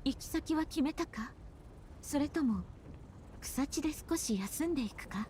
行き先は決めたか？それとも草地で少し休んでいくか？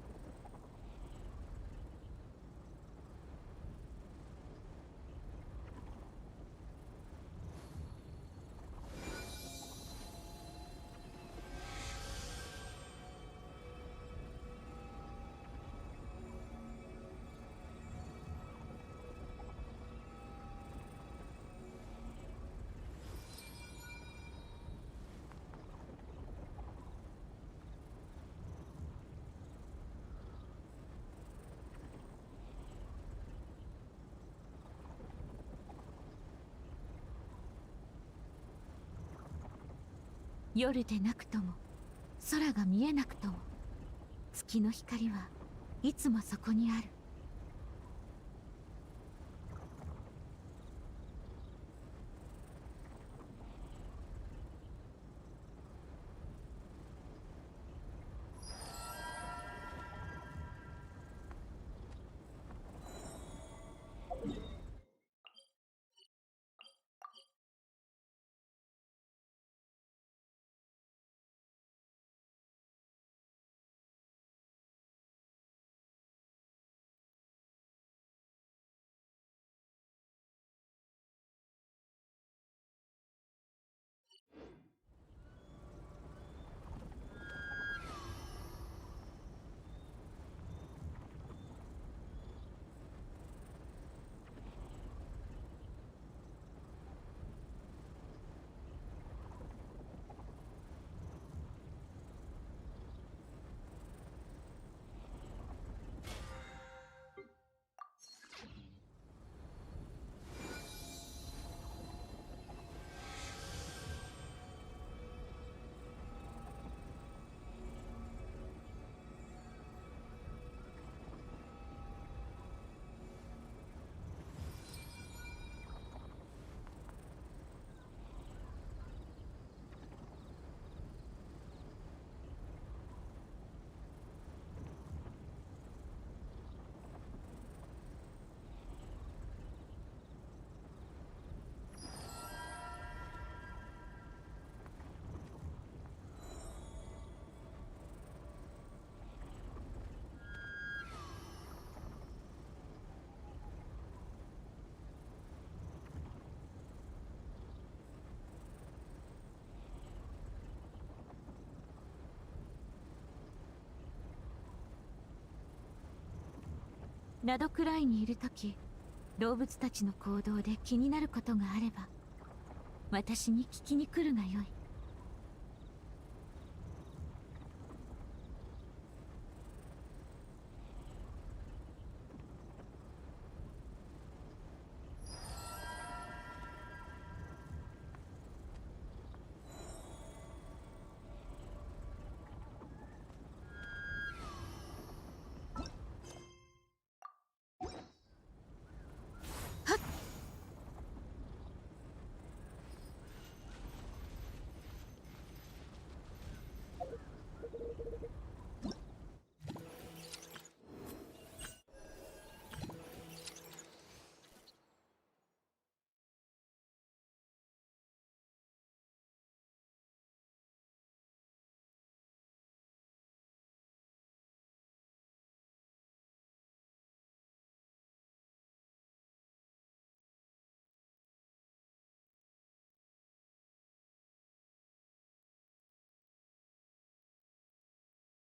夜でなくとも空が見えなくとも月の光はいつもそこにある。ナドクライにいるとき、動物たちの行動で気になることがあれば私に聞きに来るがよい。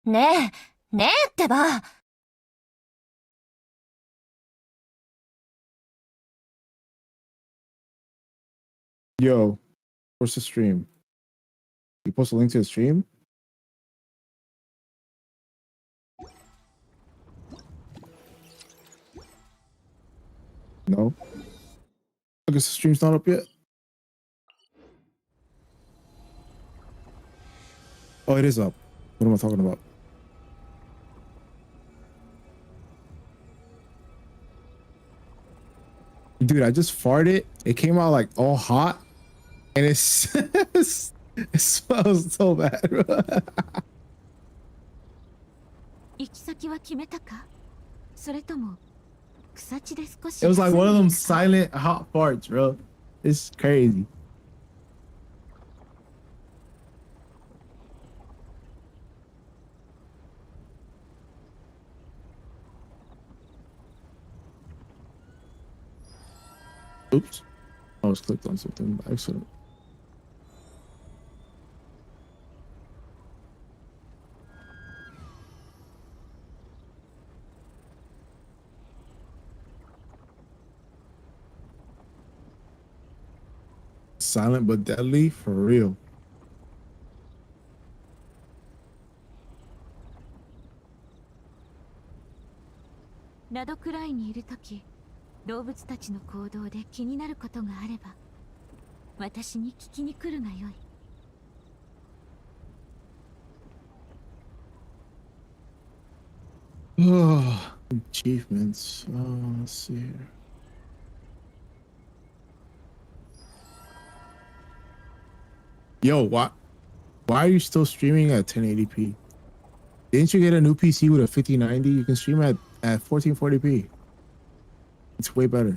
ねえ、ねえってば。Yo, where's the stream? You post a link to the stream? No. I guess the stream's not up yet. Oh, it is up. What am I talking about? Dude, I just farted. It came out like all hot, and it's it smells so bad. 行き先は決めたか？それとも草地で少し It was like 休ん one of でい them くか？ silent hot farts, bro. It's crazy. Oops. I was clicked on something by accident. Silent but deadly, for real. ラドクライにいるとき、動物たちの行動で気になることがあれば、私に聞きに来るがよい。Achievements. Let's see here. Yo, why are you still streaming at 1080p? Didn't you get a new PC with a 5090? You can stream at 1440p. It's way better.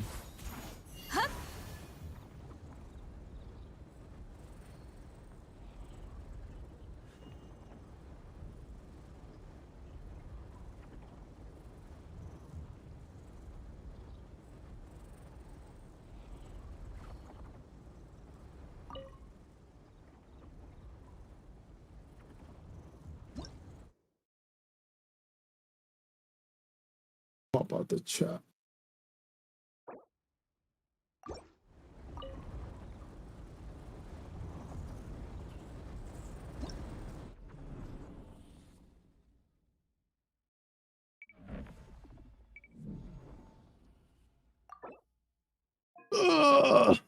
Pop out the chat. Ugh.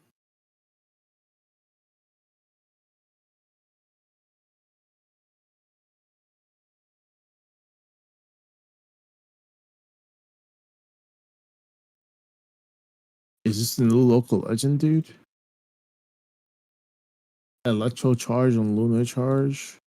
Is this the new local legend, dude? Electro charge and lunar charge.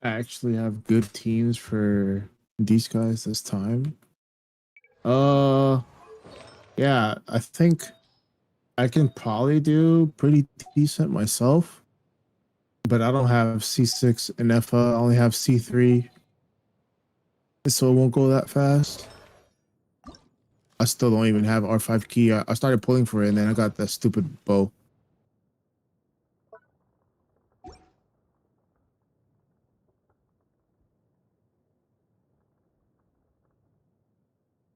I actually have good teams for these guys this time. Yeah, I think I can probably do pretty decent myself, but I don't have C6 and FA. I only have C3, so it won't go that fast. I still don't even have R5 key. I started pulling for it, and then I got that stupid bow.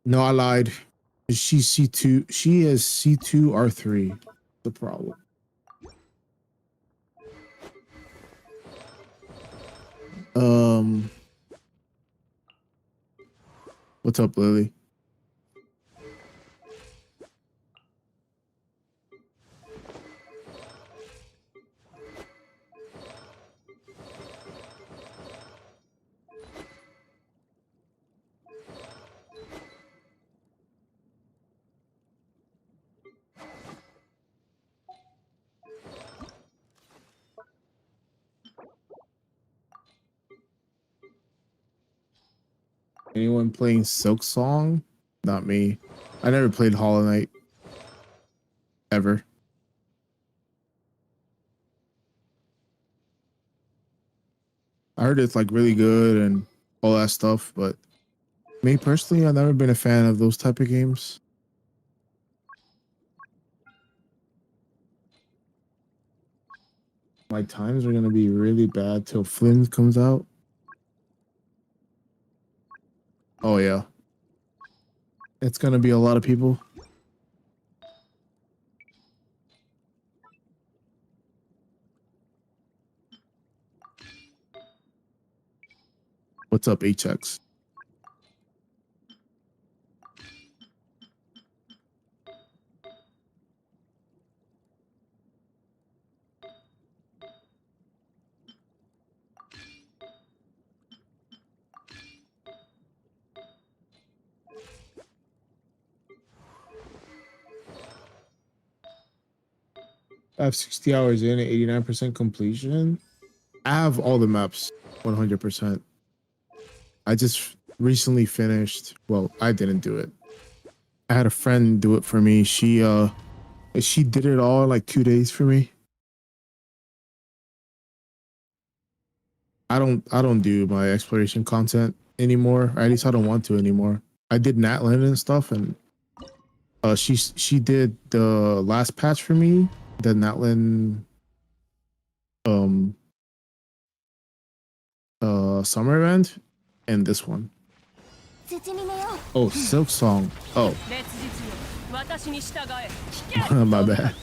No, I lied. She's C2. She is C2 R3. The problem. What's up, Lily? Anyone playing Silk Song? Not me. I never played Hollow Knight ever. I heard it's like really good and all that stuff, but me personally, I've never been a fan of those type of games. My times are gonna be really bad till Flynn comes out. Oh yeah. It's gonna be a lot of people. What's up, HX? I have 60 hours in, 89% completion. I have all the maps 100%. I just recently finished. Well, I didn't do it. I had a friend do it for me. She did it all in like 2 days for me. I don't do my exploration content anymore. Or at least I don't want to anymore. I did Natland and stuff, and she did the last patch for me, the Natland um summer event, and this one. Oh, Silk Song. Oh, my bad.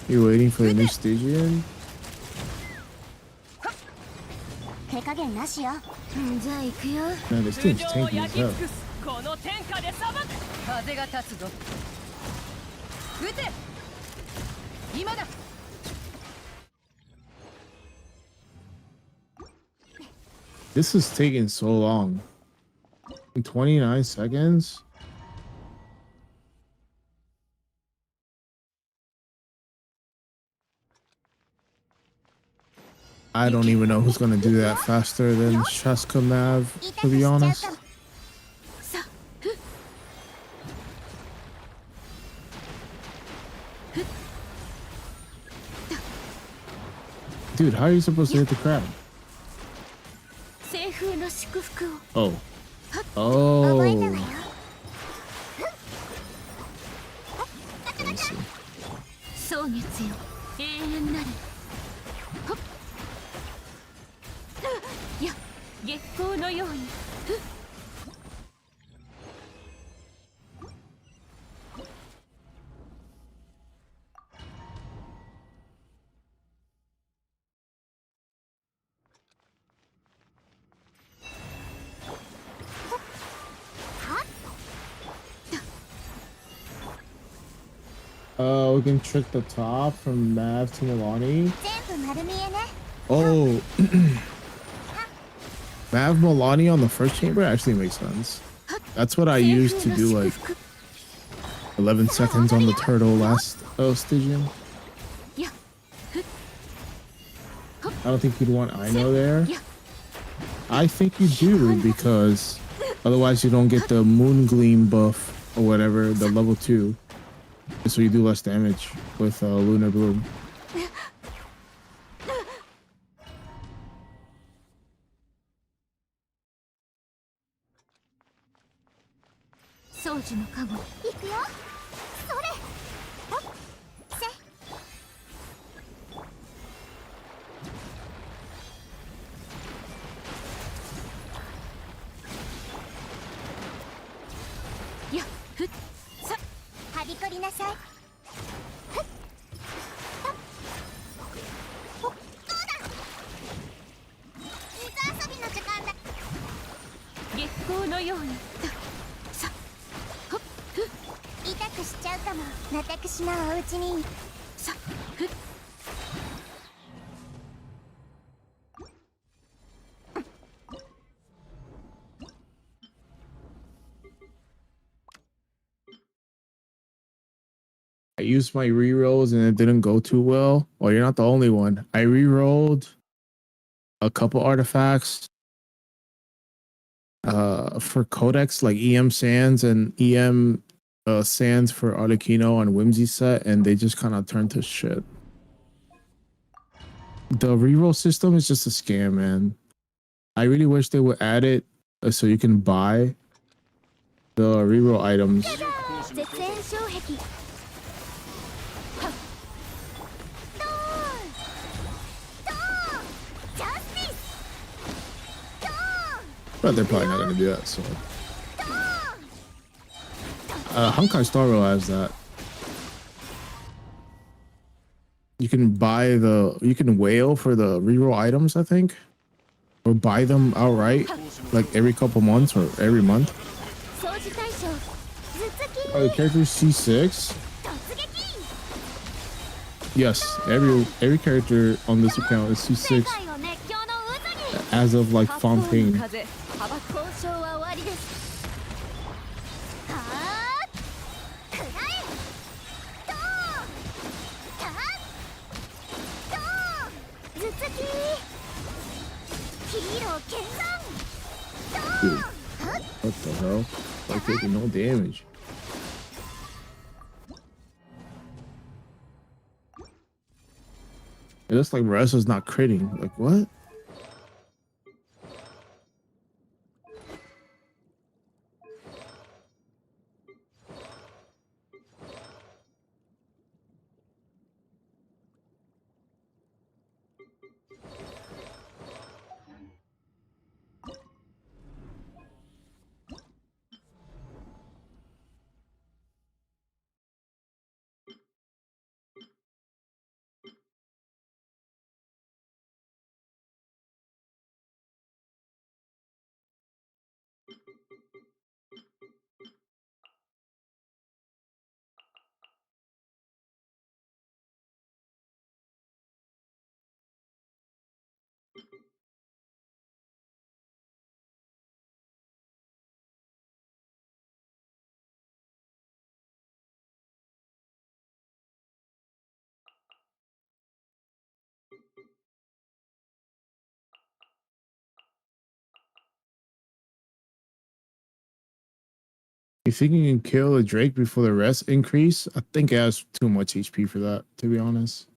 You waiting for the new Stygian? 手加減なしよ。じゃあ行くよ。 Man, this thing's tanky as hell. この天下で裁く。風が立つぞ。撃て。今だ。 This is taking so long. In 29 seconds? I don't even know who's gonna do that faster than Shaska Mav, to be honest. Dude, how are you supposed to hit the crab? Oh. Oh. Let me see. 蒼月よ、永遠なる。ほっ。いや、月光のように。We can trick the top from Mav to Milani. Oh. Mav Milani on the first chamber actually makes sense. That's what I used to do like 11 seconds on the turtle last Stygian. I don't think you'd want Ino there. I think you do, because otherwise you don't get the Moon Gleam buff or whatever, the level 2. So you do less damage with Lunar Bloom. I used my rerolls and it didn't go too well. Well, you're not the only one. I rerolled a couple artifacts for Codex, like EM Sands and EM Sands for Arlecchino on Whimsy set, and they just kind of turned to shit. The reroll system is just a scam, man. I really wish they would add it so you can buy the reroll items. But they're probably not gonna do that. So, Honkai Star Rail has that. You can whale for the reroll items, I think, or buy them outright, like every couple months or every month. Oh, the character is C6. Yes, every character on this account is C6 as of like Fontaine. Dude, what the hell? Like taking no damage. It looks like Reso's not critting. Like what? You think you can kill a Drake before the rest increase? I think it has too much HP for that, to be honest.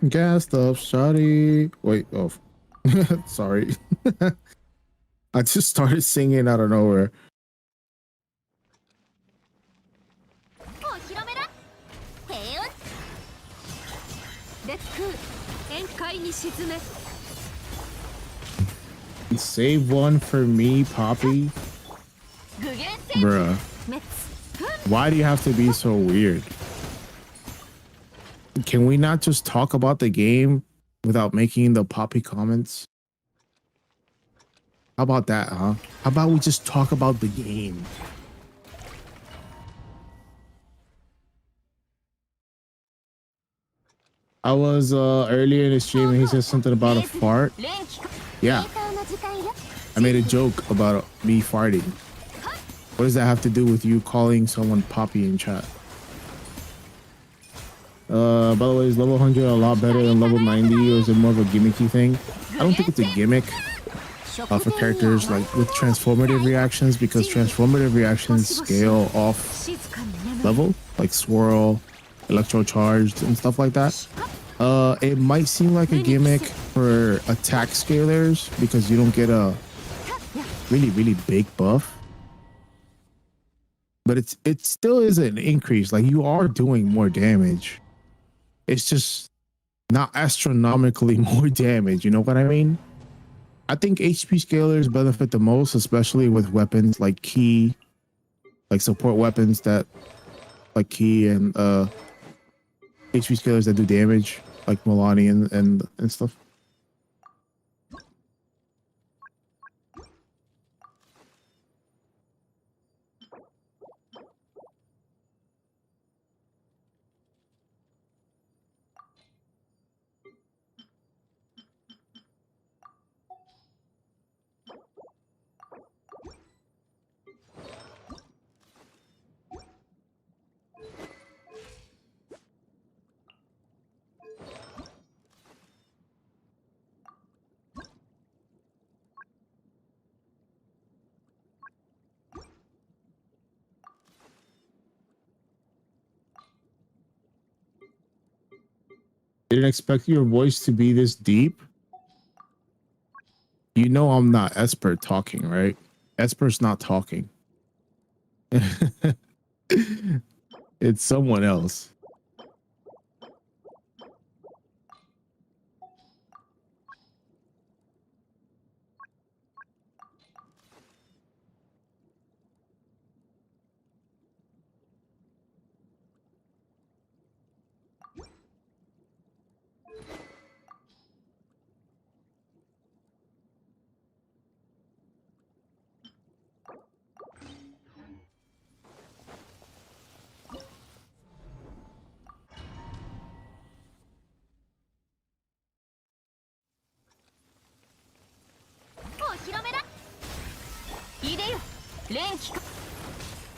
Gassed up, shoddy. Wait, oh, sorry. I just started singing out of nowhere. Save one for me, Poppy. Bruh. Why do you have to be so weird? Can we not just talk about the game without making the Poppy comments? How about that, huh? How about we just talk about the game? I was earlier in the stream and he said something about a fart. Yeah. I made a joke about me farting. What does that have to do with you calling someone Poppy in chat? By the way, is level 100 a lot better than level 90, or is it more of a gimmicky thing? I don't think it's a gimmick for characters like with transformative reactions, because transformative reactions scale off level, like swirl, electro charged, and stuff like that. It might seem like a gimmick for attack scalers because you don't get a really big buff, but it still is an increase. Like you are doing more damage. It's just not astronomically more damage. You know what I mean? I think HP scalers benefit the most, especially with weapons like key, like support weapons that like key and HP scalers that do damage, like Milani and stuff. Didn't expect your voice to be this deep. You know I'm not Esper talking, right? Esper's not talking. It's someone else.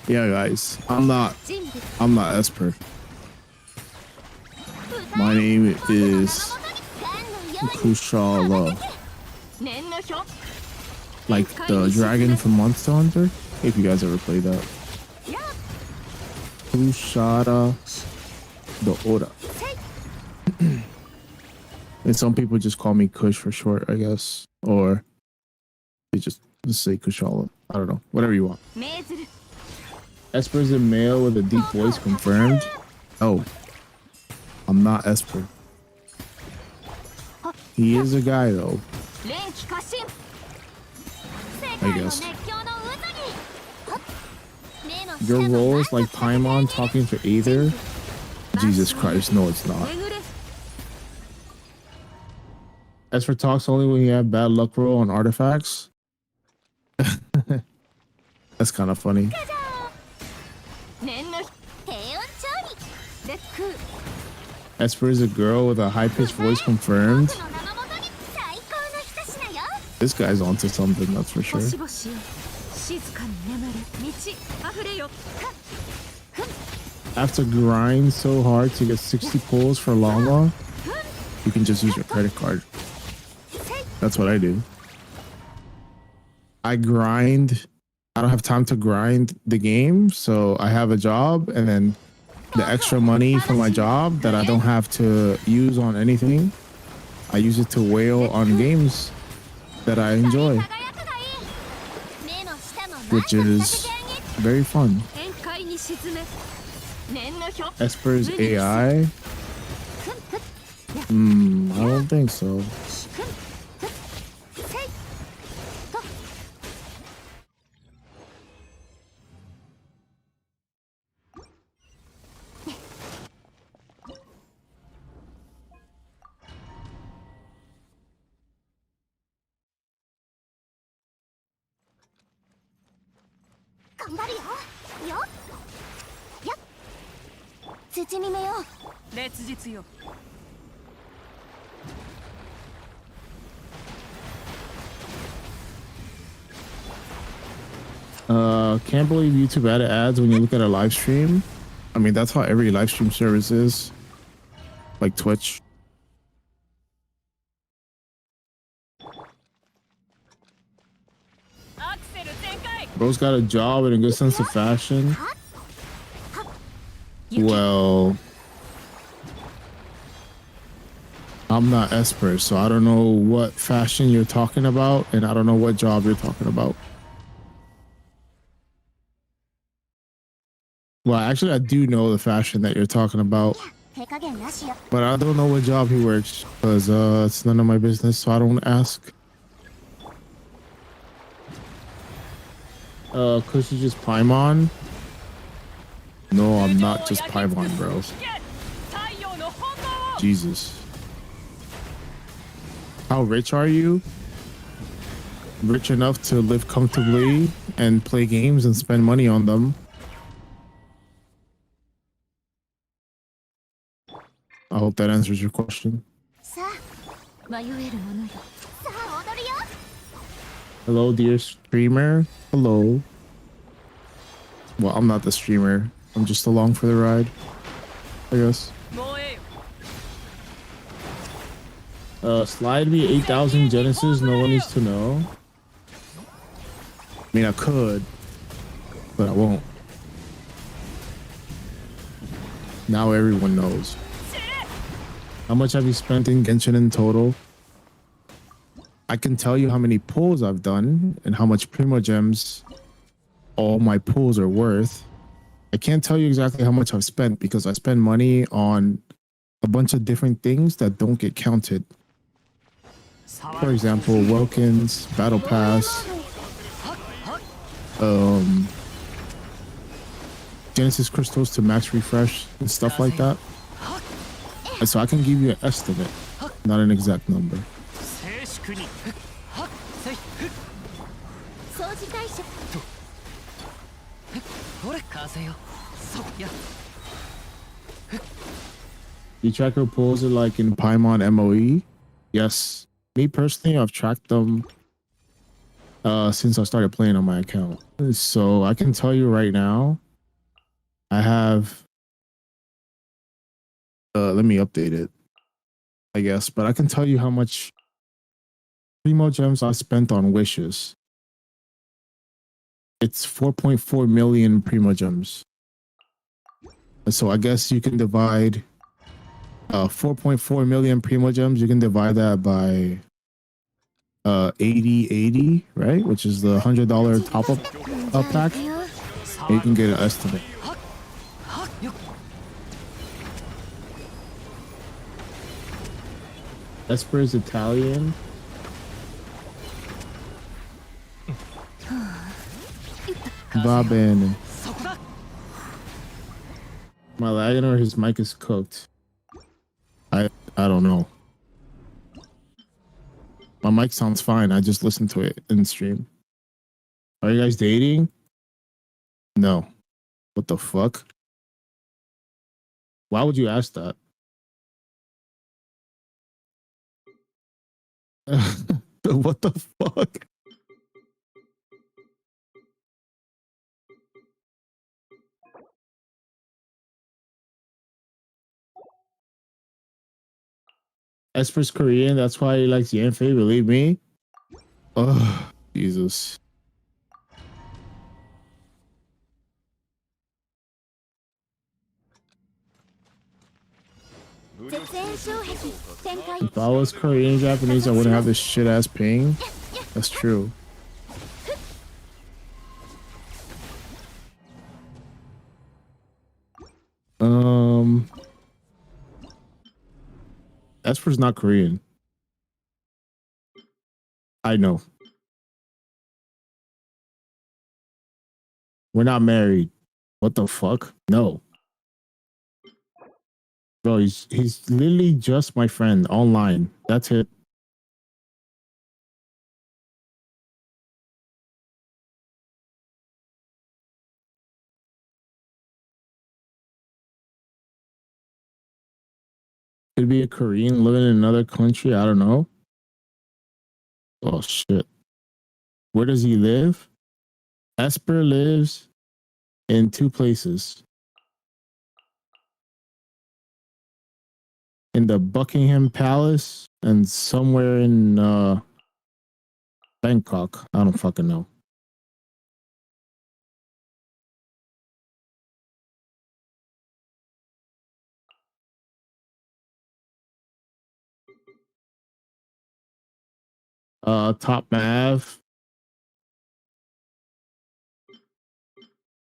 Yeah, guys, I'm not Esper. My name is Kushala, like the dragon from Monster Hunter. If you guys ever played that, Kushara the Ora. And some people just call me Kush for short, I guess, or they just say Kushala. I don't know, whatever you want. Esper is a male with a deep voice confirmed. Oh, I'm not Esper. He is a guy though, I guess. Your role is like Paimon talking to Aether. Jesus Christ, no it's not. Esper talks only when you have bad luck roll on artifacts. That's kind of funny. Esper is a girl with a high-pitched voice confirmed. This guy's onto something, that's for sure. I have to grind so hard to get 60 pulls for Longlaw. You can just use your credit card. That's what I do. I grind. I don't have time to grind the game, so I have a job, and then the extra money from my job that I don't have to use on anything, I use it to whale on games that I enjoy, which is very fun. Esper's AI? I don't think so. Can't believe YouTube added ads when you look at a live stream. I mean, that's how every live stream service is, like Twitch. Bro's got a job and a good sense of fashion. Well, I'm not Esper, so I don't know what fashion you're talking about, and I don't know what job you're talking about. Well, actually, I do know the fashion that you're talking about, but I don't know what job he works, because it's none of my business, so I don't ask. Kush is just Paimon? No, I'm not just Paimon, bro. Jesus. How rich are you? Rich enough to live comfortably and play games and spend money on them. I hope that answers your question. さあ迷えるものよ。さあ踊るよ Hello, dear streamer. Hello. Well, I'm not the streamer. I'm just along for the ride, I guess. もうええよ Slide me 8,000 Genesis. No one needs to know. I mean, I could, but I won't. Now everyone knows. How much have you spent in Genshin in total? I can tell you how many pulls I've done and how much Primo Gems all my pulls are worth. I can't tell you exactly how much I've spent because I spend money on a bunch of different things that don't get counted. For example, Welkins, Battle Pass, Genesis crystals to max refresh and stuff like that. And so I can give you an estimate, not an exact number. 静粛にはっせいふっ掃除対処ほれ風よそうや You track your pulls like in Paimon MOE? Yes. Me personally, I've tracked them since I started playing on my account. So I can tell you right now, I have let me update it, I guess, but I can tell you how much Primo Gems I spent on wishes. It's 4.4 million Primo Gems. So I guess you can divide 4.4 million Primo Gems. You can divide that by 80, right? Which is the $100 top up pack. And you can get an estimate. Esper is Italian. Va bene. Am I lagging or his mic is cooked? I don't know. My mic sounds fine. I just listened to it in stream. Are you guys dating? No. What the fuck? Why would you ask that? What the fuck? Esper's Korean, that's why he likes Yanfei, believe me. Oh, Jesus. If I was Korean Japanese, I wouldn't have this shit ass ping. That's true. Esper's not Korean. I know. We're not married. What the fuck? No. Bro, he's literally just my friend online. That's it. Could be a Korean living in another country. I don't know. Oh shit. Where does he live? Esper lives in two places. In the Buckingham Palace and somewhere in Bangkok. I don't fucking know. Top Mav.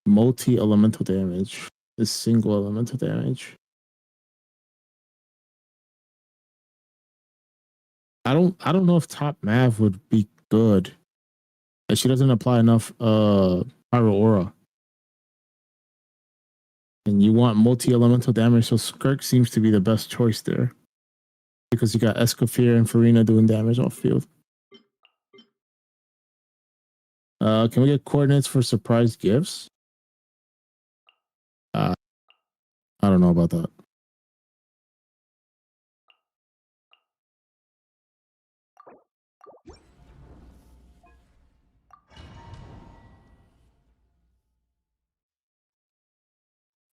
Multi-elemental damage. Is single elemental damage. I don't know if Top Mav would be good. And she doesn't apply enough Pyro Aura. And you want multi-elemental damage, so Skirk seems to be the best choice there. Because you got Escoffier and Farina doing damage off field. Can we get coordinates for surprise gifts? I don't know about that.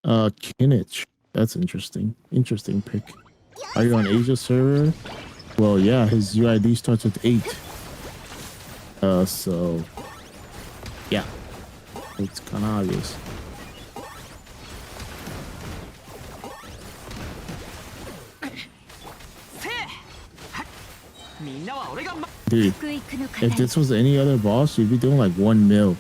Kinich. That's interesting. Interesting pick. Are you on Asia server? Well, yeah, his UID starts with 8. So yeah, it's kind of obvious. Dude, if this was any other boss, you'd be doing like 1 mil.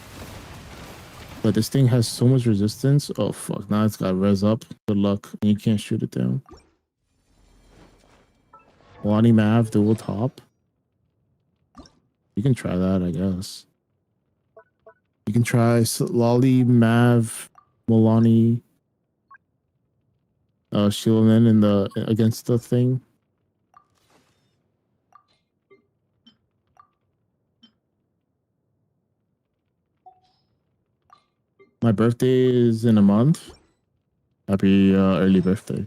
But this thing has so much resistance. Oh fuck, now it's got res up. Good luck. And you can't shoot it down. Lonnie Mav dual top. You can try that, I guess. You can try Lolly, Mav, Milani, Shieldman in the against the thing. My birthday is in a month. Happy early birthday.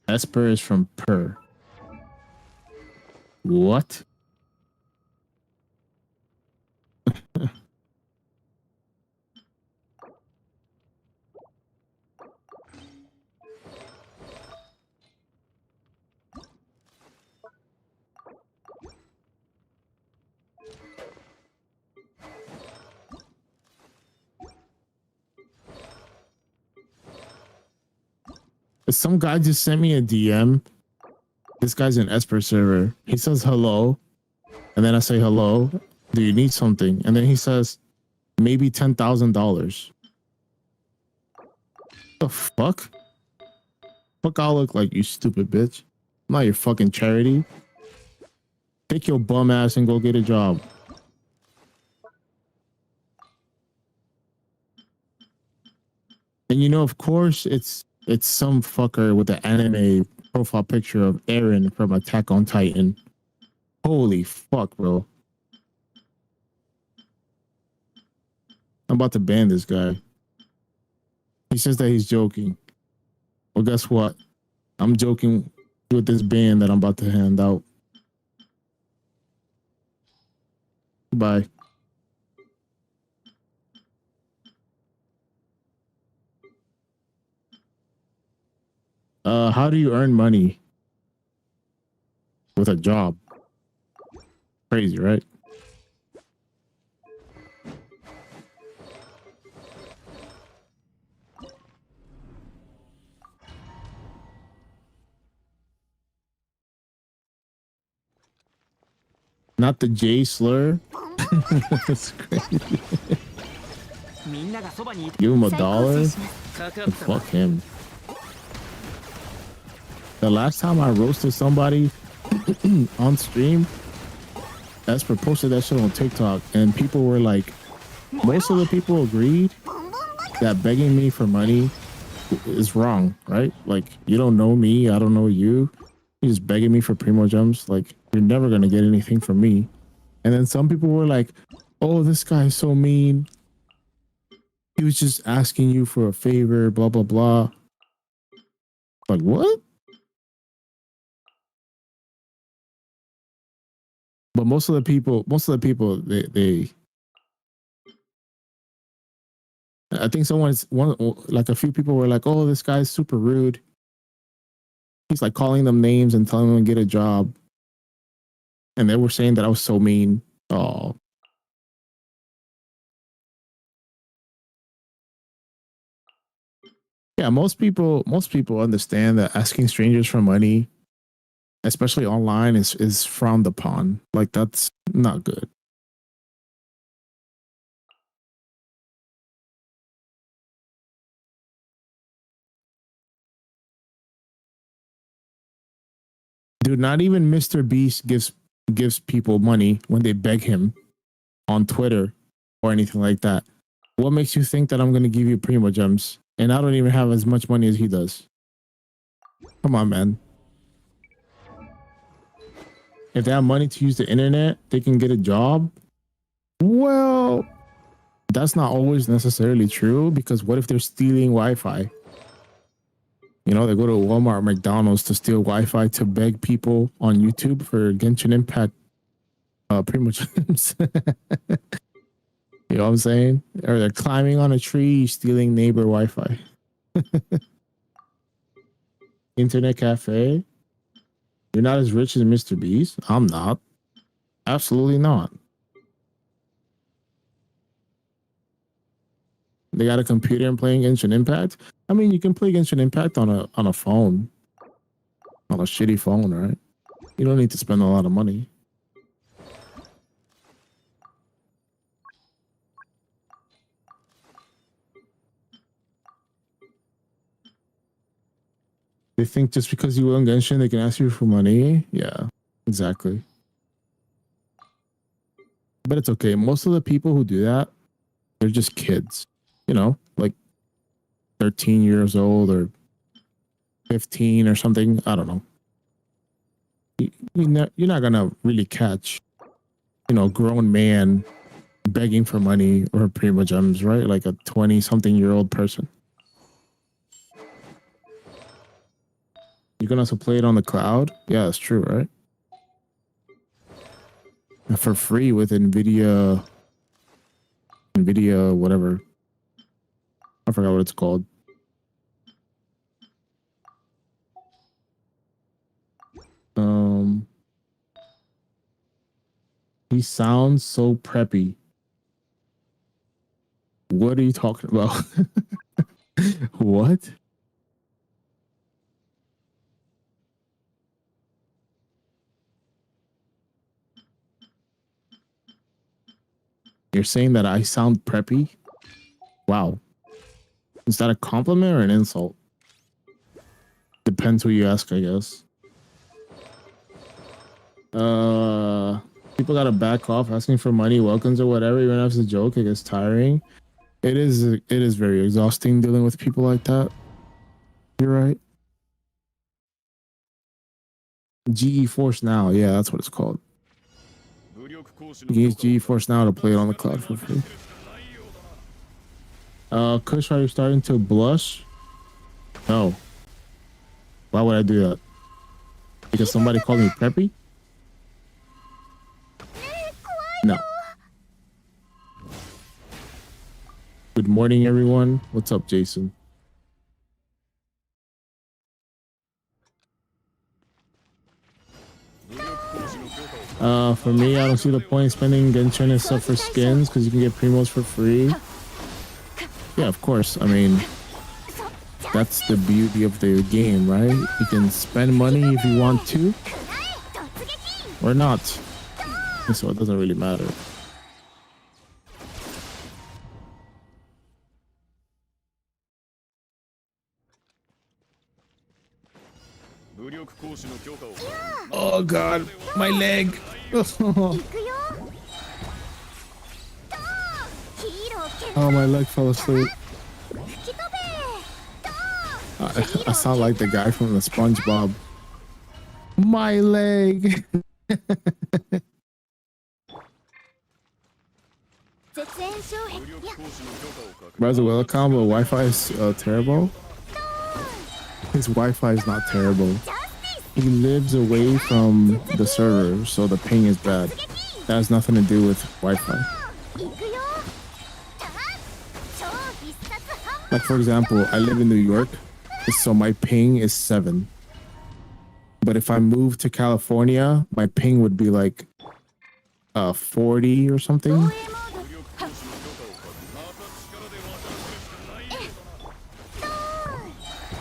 Esper is from Per. What? Some guy just sent me a DM. This guy's an Esper server. He says hello. And then I say hello. Do you need something? And then he says maybe $10,000. The fuck? Fuck, I'll look like, you stupid bitch. I'm not your fucking charity. Take your bum ass and go get a job. And you know, of course, it's some fucker with the anime profile picture of Eren from Attack on Titan. Holy fuck, bro. I'm about to ban this guy. He says that he's joking. Well, guess what? I'm joking with this ban that I'm about to hand out. Goodbye. How do you earn money with a job? Crazy, right? Not the J slur. That's crazy. Give him $1. Fuck him. The last time I roasted somebody on stream, Esper posted that shit on TikTok, and people were like, most of the people agreed that begging me for money is wrong, right? Like, you don't know me, I don't know you. You're just begging me for primo gems. Like, you're never gonna get anything from me. And then some people were like, oh, this guy is so mean. He was just asking you for a favor, blah, blah, blah. Like, what? But most of the people, they I think like a few people were like, oh, this guy's super rude. He's like calling them names and telling them to get a job. And they were saying that I was so mean. Oh. Yeah, most people understand that asking strangers for money, especially online, is frowned upon. Like, that's not good. Dude, not even Mr. Beast gives people money when they beg him on Twitter or anything like that. What makes you think that I'm gonna give you Primo gems? And I don't even have as much money as he does. Come on, man. If they have money to use the internet, they can get a job. Well, that's not always necessarily true, because what if they're stealing Wi-Fi? You know, they go to Walmart or McDonald's to steal Wi-Fi to beg people on YouTube for Genshin Impact Primo gems. You know what I'm saying? Or they're climbing on a tree, stealing neighbor Wi-Fi. Internet cafe. You're not as rich as Mr. Beast. I'm not. Absolutely not. They got a computer and playing Genshin Impact. I mean, you can play Genshin Impact on a phone, on a shitty phone, right? You don't need to spend a lot of money. They think just because you own Genshin, they can ask you for money. Yeah, exactly. But it's okay. Most of the people who do that, they're just kids. You know, like 13 years old or 15 or something. I don't know. You're not gonna really catch, you know, a grown man begging for money or Primo gems, right? Like a 20-something-year-old person. You can also play it on the cloud. Yeah, that's true, right? And for free with NVIDIA, whatever. I forgot what it's called. He sounds so preppy. What are you talking about? What? You're saying that I sound preppy? Wow. Is that a compliment or an insult? Depends who you ask, I guess. People gotta back off asking for money, welcomes or whatever, even if it's a joke. It gets tiring. It is very exhausting dealing with people like that. You're right. GE Force Now, yeah, that's what it's called. You can use GE Force Now to play it on the cloud for free. Kush, are you starting to blush? No. Why would I do that? Because somebody called me preppy? No. Good morning, everyone. What's up, Jason? For me, I don't see the point in spending Genshin except for skins, because you can get primos for free. Yeah, of course. I mean, that's the beauty of the game, right? You can spend money if you want to, or not. So it doesn't really matter. Oh god, my leg. Oh, my leg fell asleep. I sound like the guy from the SpongeBob. My leg. Venezuela combo Wi-Fi is terrible. His Wi-Fi is not terrible. He lives away from the server, so the ping is bad. That has nothing to do with Wi-Fi. Like, for example, I live in New York, so my ping is 7. But if I move to California, my ping would be like 40 or something.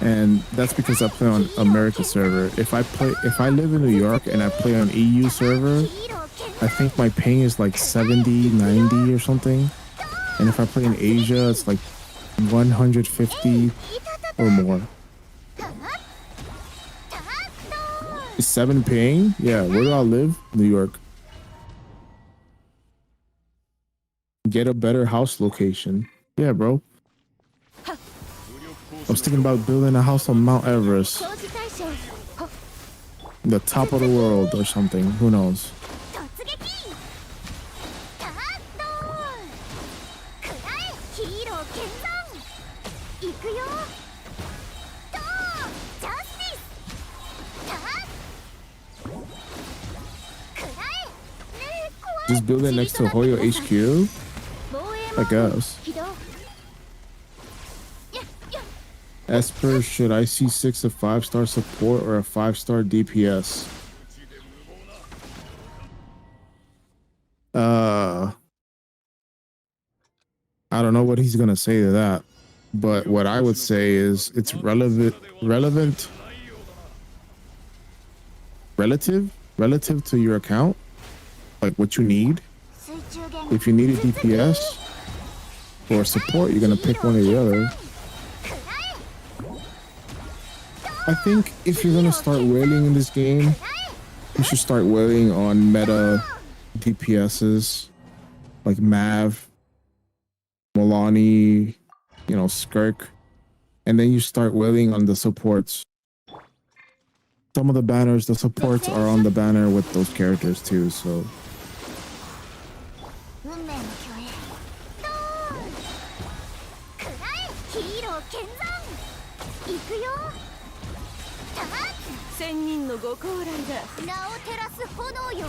And that's because I play on America server. If I live in New York and I play on EU server, I think my ping is like 70, 90 or something. And if I play in Asia, it's like 150 or more. Is 7 ping? Yeah, where do I live? New York. Get a better house location. Yeah, bro. I was thinking about building a house on Mount Everest, 表示対象 the top of the world or something. Who knows? 突撃タードーンくらえヒーロー剣山行くよドーンジャスティスターくらえねえ怖い Just build it next to Hoyo HQ? 防衛 I モード guess. 起動やっやっ Esper, should I see 6 a 5-star support or a 5-star DPS? I don't know what he's gonna say to that, but what I would say is it's relative to your account, like what you need. 水中弦 If you need a DPS or support, you're gonna pick one or the other. I think if you're gonna start whaling in this game, you should start whaling on meta DPSs like Mav, Milani, you know, Skirk, and then you start whaling on the supports. Some of the banners, the supports are on the banner with those characters too, so 運命の巨栄ドーンくらえヒーロー剣山行くよター千人のご高覧だ。名を照らす炎よ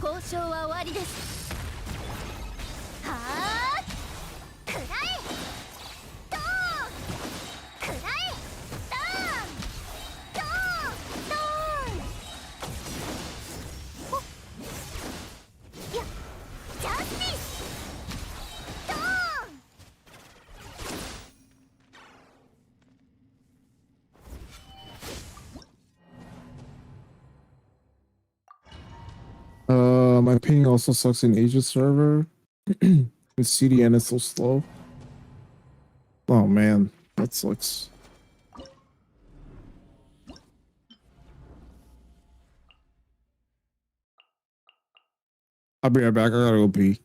交渉は終わりですはあくらえドーンくらえダーンドーンドーンほっやっジャスティスドーン my ping also sucks in Asia server. The CDN is so slow. Oh man, that sucks. I'll be right back. I gotta go pee.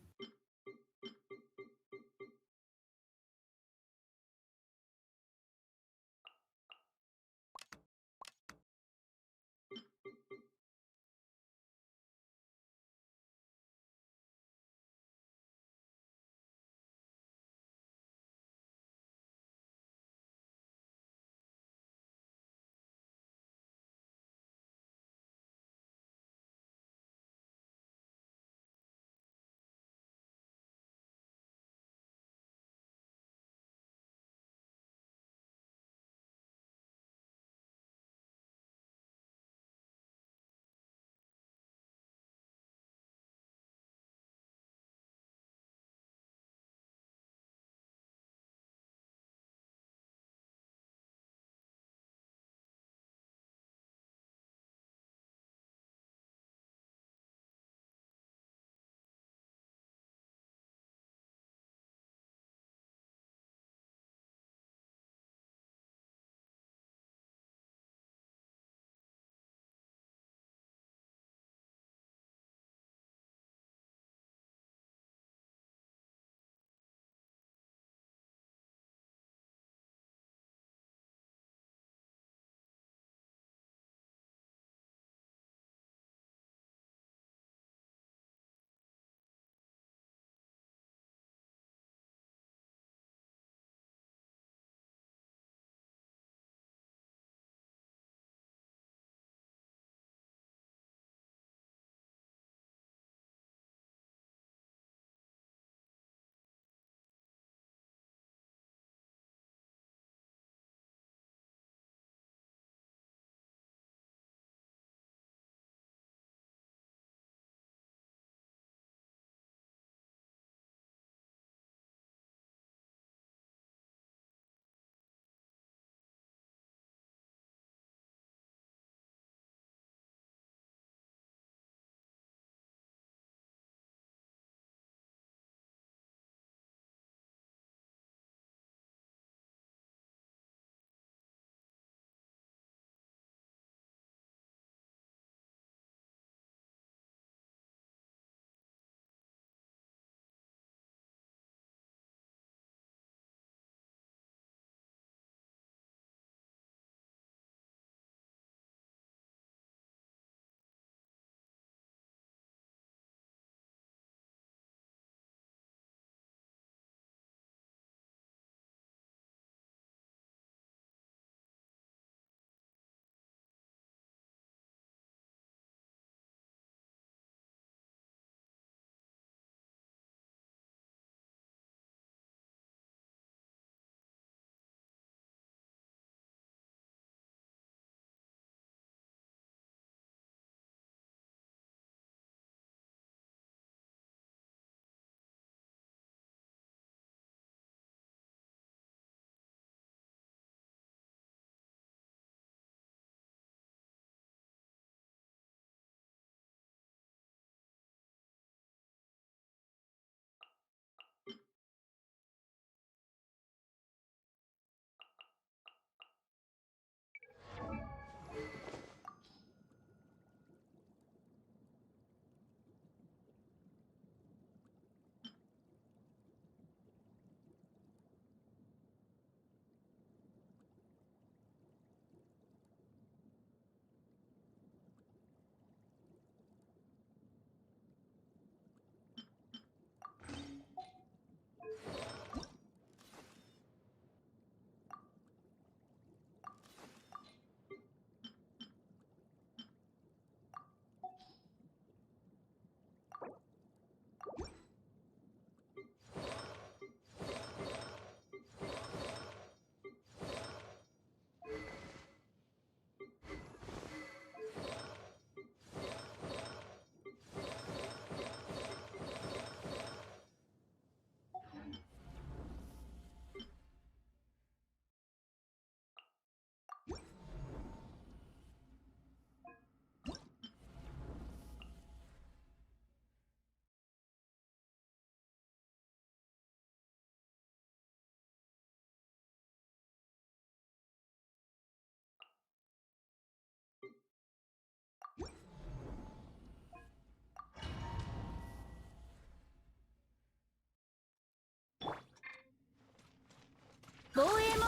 防衛も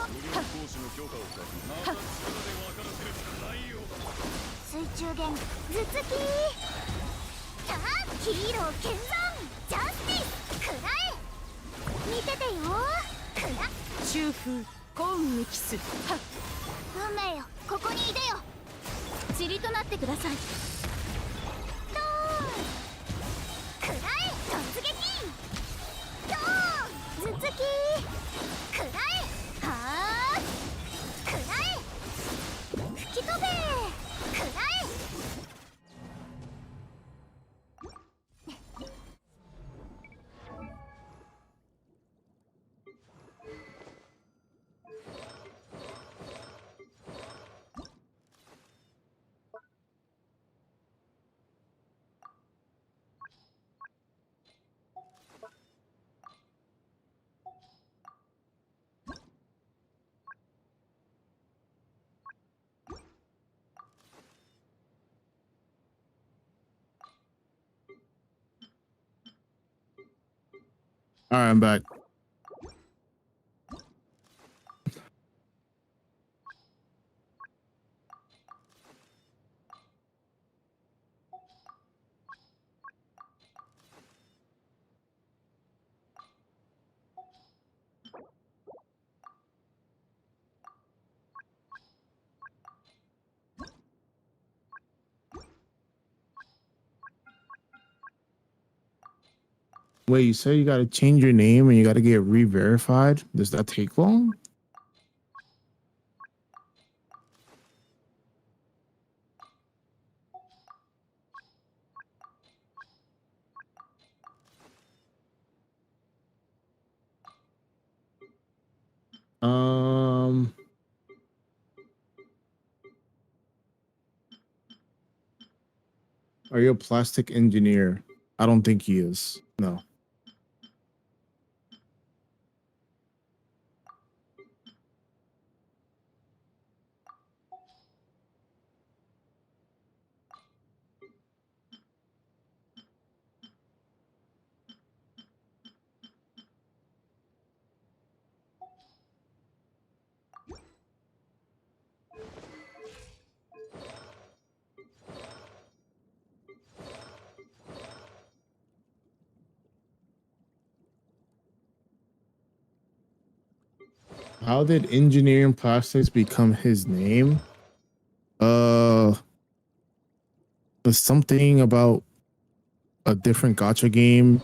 水中弦頭突きさあヒーロー見存ジャスティス食らえ見ててよ食ら中風コンエキス運命よここにいでよ塵となってください。ドーン食らえ突撃ドーン頭突き食らえはー食らえ吹き飛べ食らえAll right, I'm back. Wait, you say you got to change your name and you got to get re-verified? Does that take long? Um, are you a plastic engineer? I don't think he is. No. How did engineering plastics become his name? There's something about a different gacha game.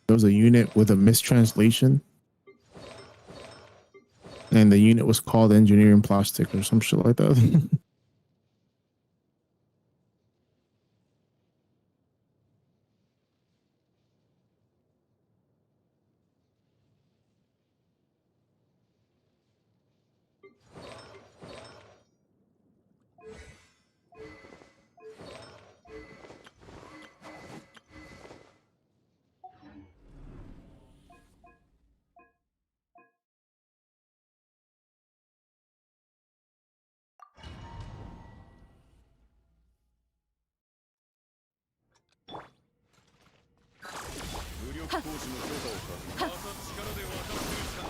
There was a unit with a mistranslation, and the unit was called engineering plastic or some shit like that.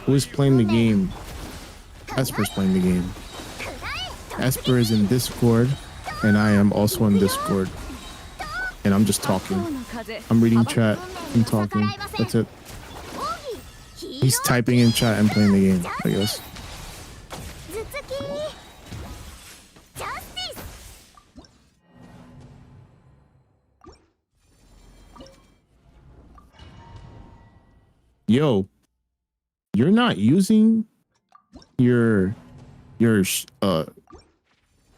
Who is playing the game? Esper's playing the game. Esper is in Discord, and I am also in Discord. And I'm just talking. I'm reading chat and talking. That's it. He's typing in chat and playing the game, I guess. Yo, you're not using your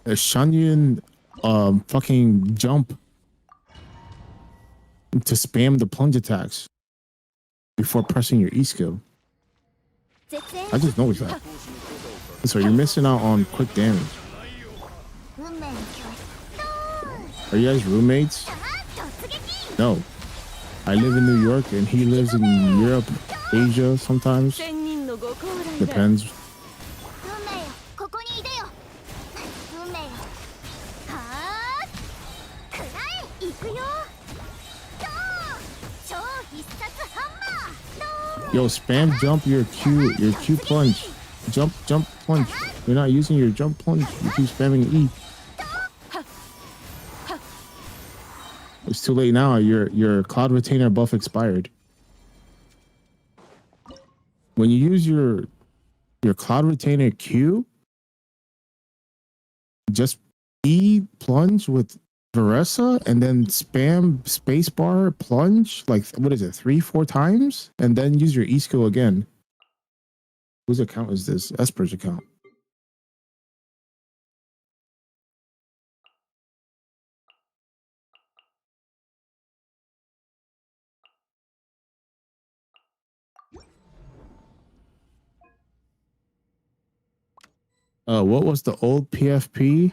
Shanyan fucking jump to spam the plunge attacks before pressing your E skill. I just noticed that. So you're missing out on quick damage. Are you guys roommates? No. I live in New York and he lives in Europe, Asia sometimes. Depends. Yo, spam jump your Q plunge. Jump plunge. You're not using your jump plunge. You keep spamming E. It's too late now. Your cloud retainer buff expired. When you use your cloud retainer Q, just E plunge with Veresa and then spam spacebar plunge like what is it 3-4 times and then use your E skill again. Whose account is this? Esper's account. What was the old PFP?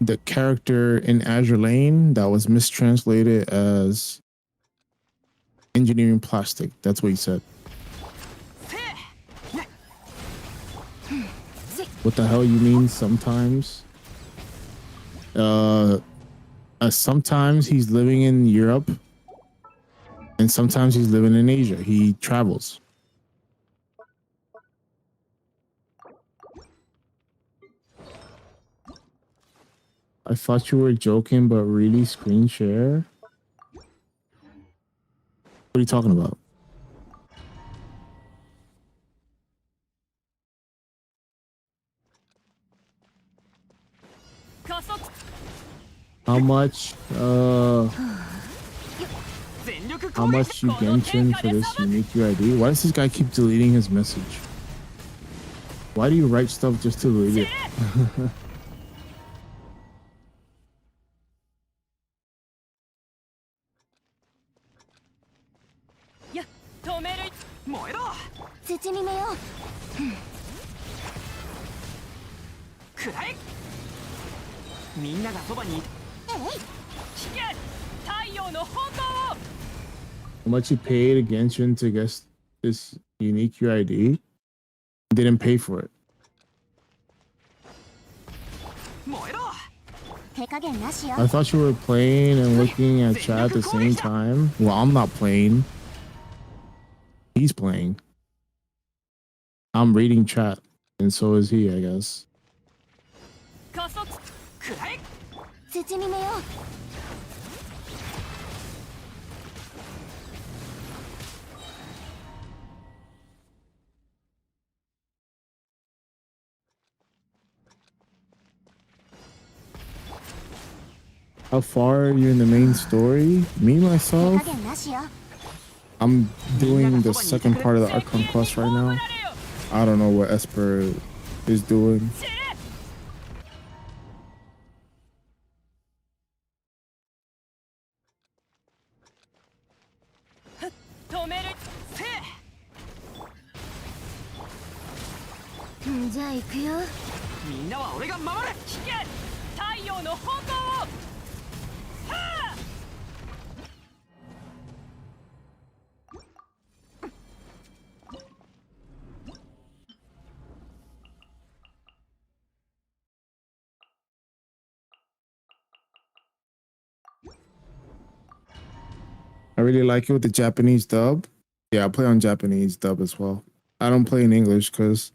The character in Azure Lane that was mistranslated as engineering plastic. That's what he said. What the hell you mean sometimes? Sometimes he's living in Europe and sometimes he's living in Asia. He travels. I thought you were joking, but really screen share? What are you talking about? How much you Genshin for this unique UID? Why does this guy keep deleting his message? Why do you write stuff just to delete it? How much you paid Genshin to get this unique UID? Didn't pay for it. I thought you were playing and looking at chat at the same time. Well, I'm not playing. He's playing. I'm reading chat, and so is he, I guess. How far are you in the main story? Me, myself? I'm doing the second part of the Archon quest right now. I don't know what Esper is doing. I really like it with the Japanese dub. Yeah, I play on Japanese dub as well. I don't play in English because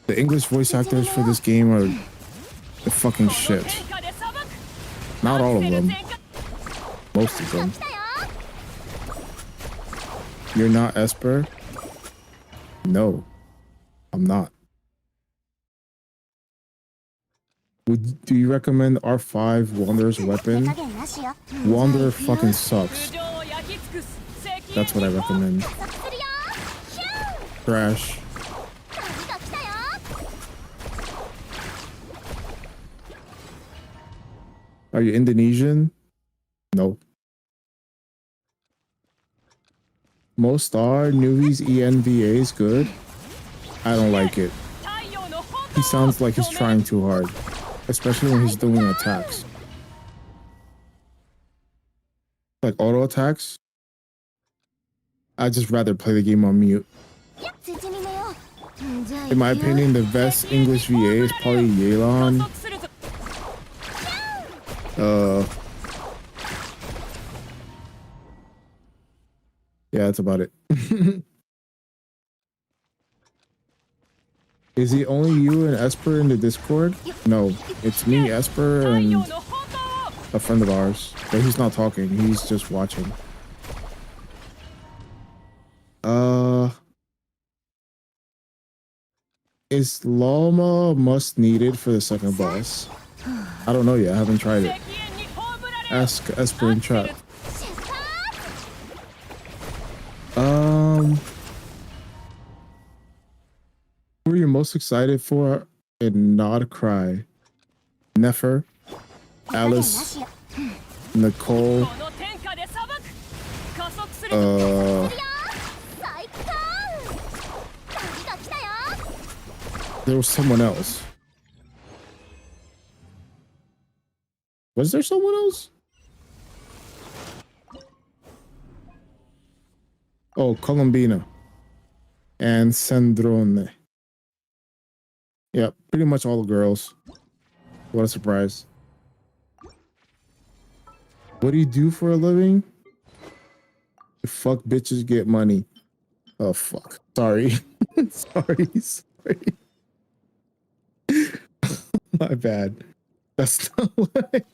the English voice actors for this game are the fucking shit. Not all of them. Most of them. You're not Esper? No, I'm not. Do you recommend R5 Wanderer's weapon? Wanderer fucking sucks. That's what I recommend. Trash. Are you Indonesian? No. Most are. Nuvi's ENVA is good. I don't like it. He sounds like he's trying too hard. Especially when he's doing attacks. Like auto attacks. I'd just rather play the game on mute. In my opinion, the best English VA is probably Yelan. Yeah, that's about it. Is it only you and Esper in the Discord? No, it's me, Esper, 太 and 陽の炎を a friend of ours. But he's not talking. He's just watching. Is Llama must needed for the second boss? I don't know yet. I haven't tried it. 赤煙に葬られよ Ask Esper in chat. 出発 Who are you most excited for and not cry? Nefer, Alice, Nicole, この天下で裁く加速する 最高旅が来たよ there was someone else. Was there someone else? Oh, Colombina and Sandrone. Yeah, pretty much all the girls. What a surprise. What do you do for a living? Fuck bitches, get money. Oh, fuck. Sorry. Sorry. My bad. That's not what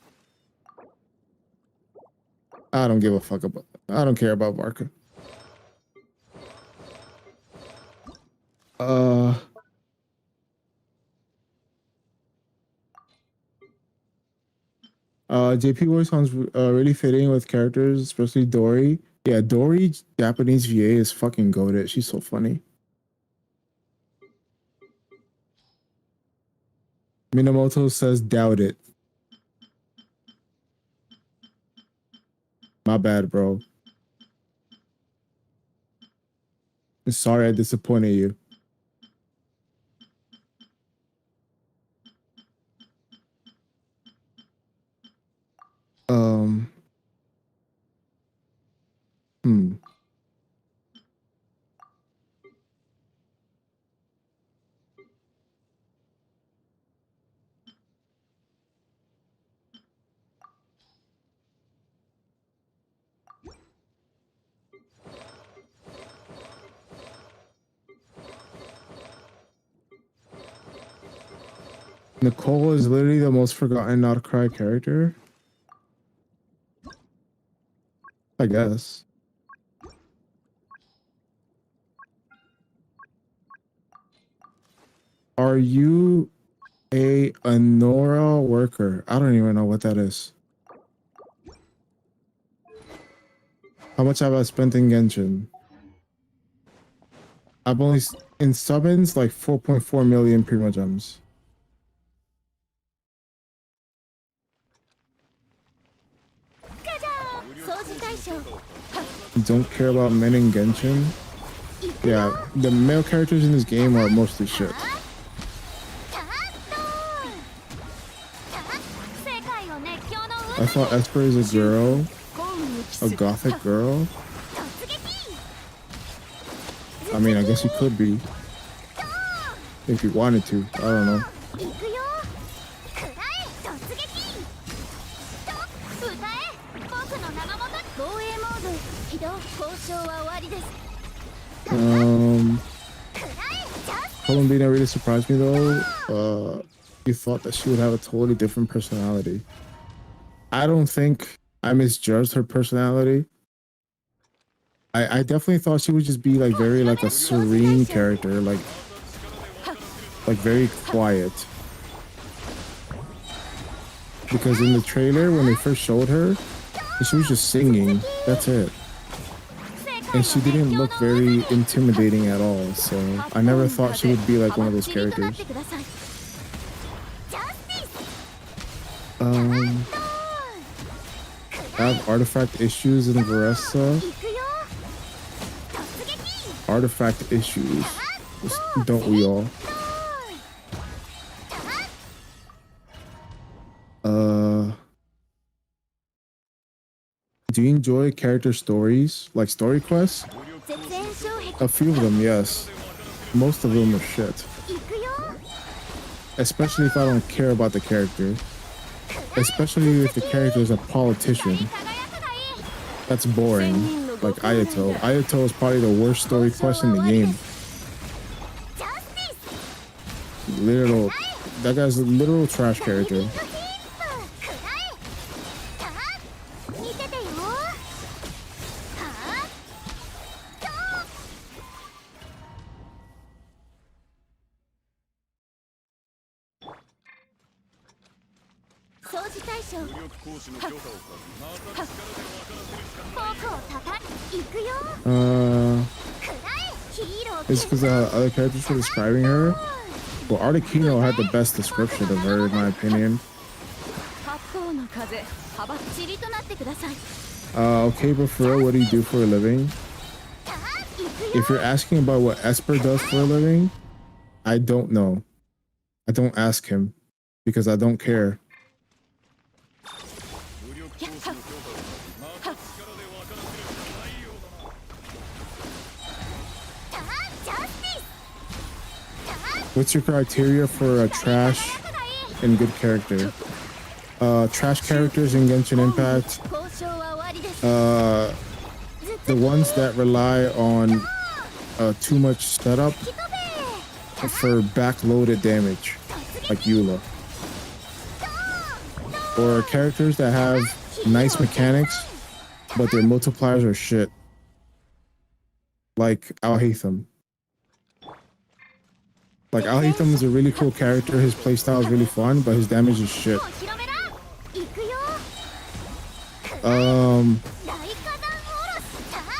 I don't give a fuck about. I don't care about Barca. JP voice sounds really fitting with characters, especially Dory. Yeah, Dory, Japanese VA is fucking goated. She's so funny. Minamoto says doubt it. My bad, bro. Sorry I disappointed you. Nicole is literally the most forgotten not cry character. I guess. Are you a Anora worker? I don't even know what that is. How much have I spent in Genshin? I've only in summons like 4.4 million Prima Gems. Don't care about men in Genshin? Yeah, the male characters in this game are mostly shit. I thought Esper is a girl, a gothic girl. I mean, I guess he could be. If he wanted to, I don't know. Colombina really surprised me though. You thought that she would have a totally different personality. I don't think I misjudged her personality. I definitely thought she would just be like very like a serene character, like very quiet. Because in the trailer when they first showed her, she was just singing. That's it. And she didn't look very intimidating at all, so I never thought she would be like one of those characters. I have artifact issues in Varessa. Artifact issues. Don't we all? Do you enjoy character stories, like story quests? A few of them, yes. Most of them are shit. Especially if I don't care about the character. Especially if the character is a politician. That's boring. Like Ayato. Ayato is probably the worst story quest in the game. literal. That guy's a literal trash character. くらえた見ててよはあ掃除対象フォークをたた行くよ くらえヒーロー It's because other characters were describing her. Well, Articuno had the best description of her, in my opinion. 八方の風幅塵となってください Okay, but for real, what do you do for a living? 行くよ If you're asking about what Esper does for a living, I don't know. I don't ask him because I don't care. ジャスティス What's your criteria for a trash and good character? Trash characters in Genshin Impact. 交渉は終わりです The ones that rely on too much setup 飛べ for backloaded damage, like Eula. Or characters that have nice mechanics, but their multipliers are shit. Like Alhaitham. Like Alhaitham is a really cool character, his playstyle is really fun, but his damage is shit. 広めら行くよ Um 大火弾オロス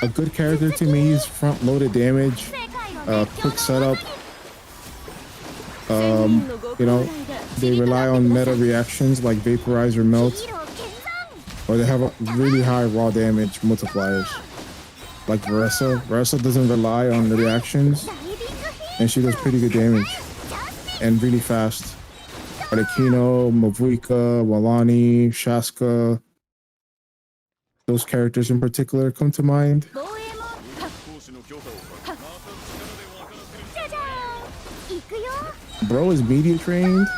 a good character to me is front loaded damage, 世界を quick setup. You know, they rely on meta reactions like Vaporize or Melt, ヒーロー剣山 or they have a really high raw damage multipliers. Like Varessa. Varessa doesn't rely on the reactions, ダイビングヒー and she does pretty good damage ジャスティ and really fast. Articuno, Mavuika, Walani, Shaska. Those characters in particular come to mind. ス防衛もじゃじゃーん行くよ Bro is media trained? ジ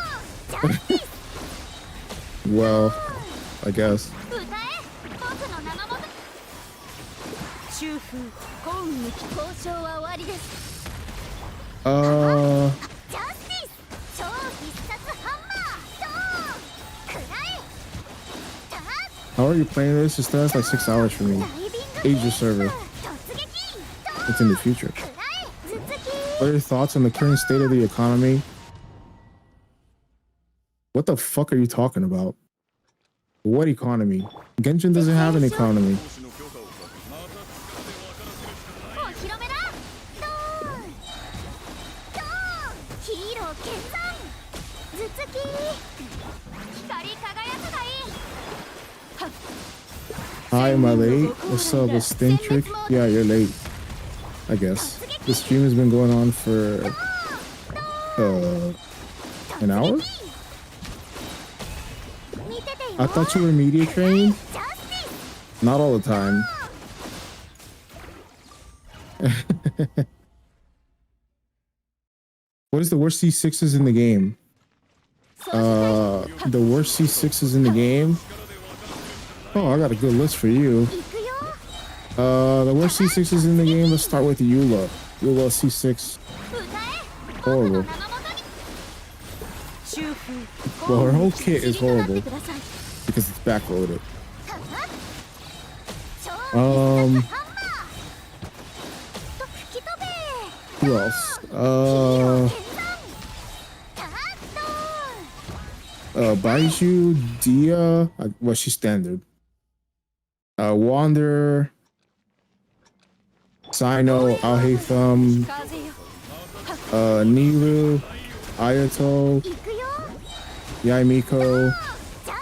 ャスティス Well, I guess. 歌え僕の名のもと修風幸運に交渉は終わりです Uh, ジャスティス超必殺ハンマードーンくらえた how are you playing this? It still has like 6 hours for me. ダイビング Asia server. 突撃ドーン It's in the future. くらえ頭突き What are your thoughts on the current state of the economy? What the fuck are you talking about? What economy? Genshin doesn't have an economy. お披露目だドーンドーンヒーロー剣山頭突き光り輝くがいい Hi, am I late? What's up with Stintrick? Yeah, you're late. I guess. The stream has been going on for an hour? 見ててよ I thought you were media trained? ジャスティス Not all the time. What is the worst C6s in the game? The worst C6s in the game? Oh, I got a good list for you. 行くよ The worst C6s in the game, let's start with Eula. Eula C6. 歌え Horrible. 名のもとに修風 Well, her whole kit is 塵となって horrible ください because it's backloaded. 超 Um, ハンマーと吹き飛べ who else? 剣山ドーン Baiju, Dia, well, she's standard. Wander, Sino, Alhaitham, 風よ Niru, Ayato, 行くよ Yaimiko, ジャス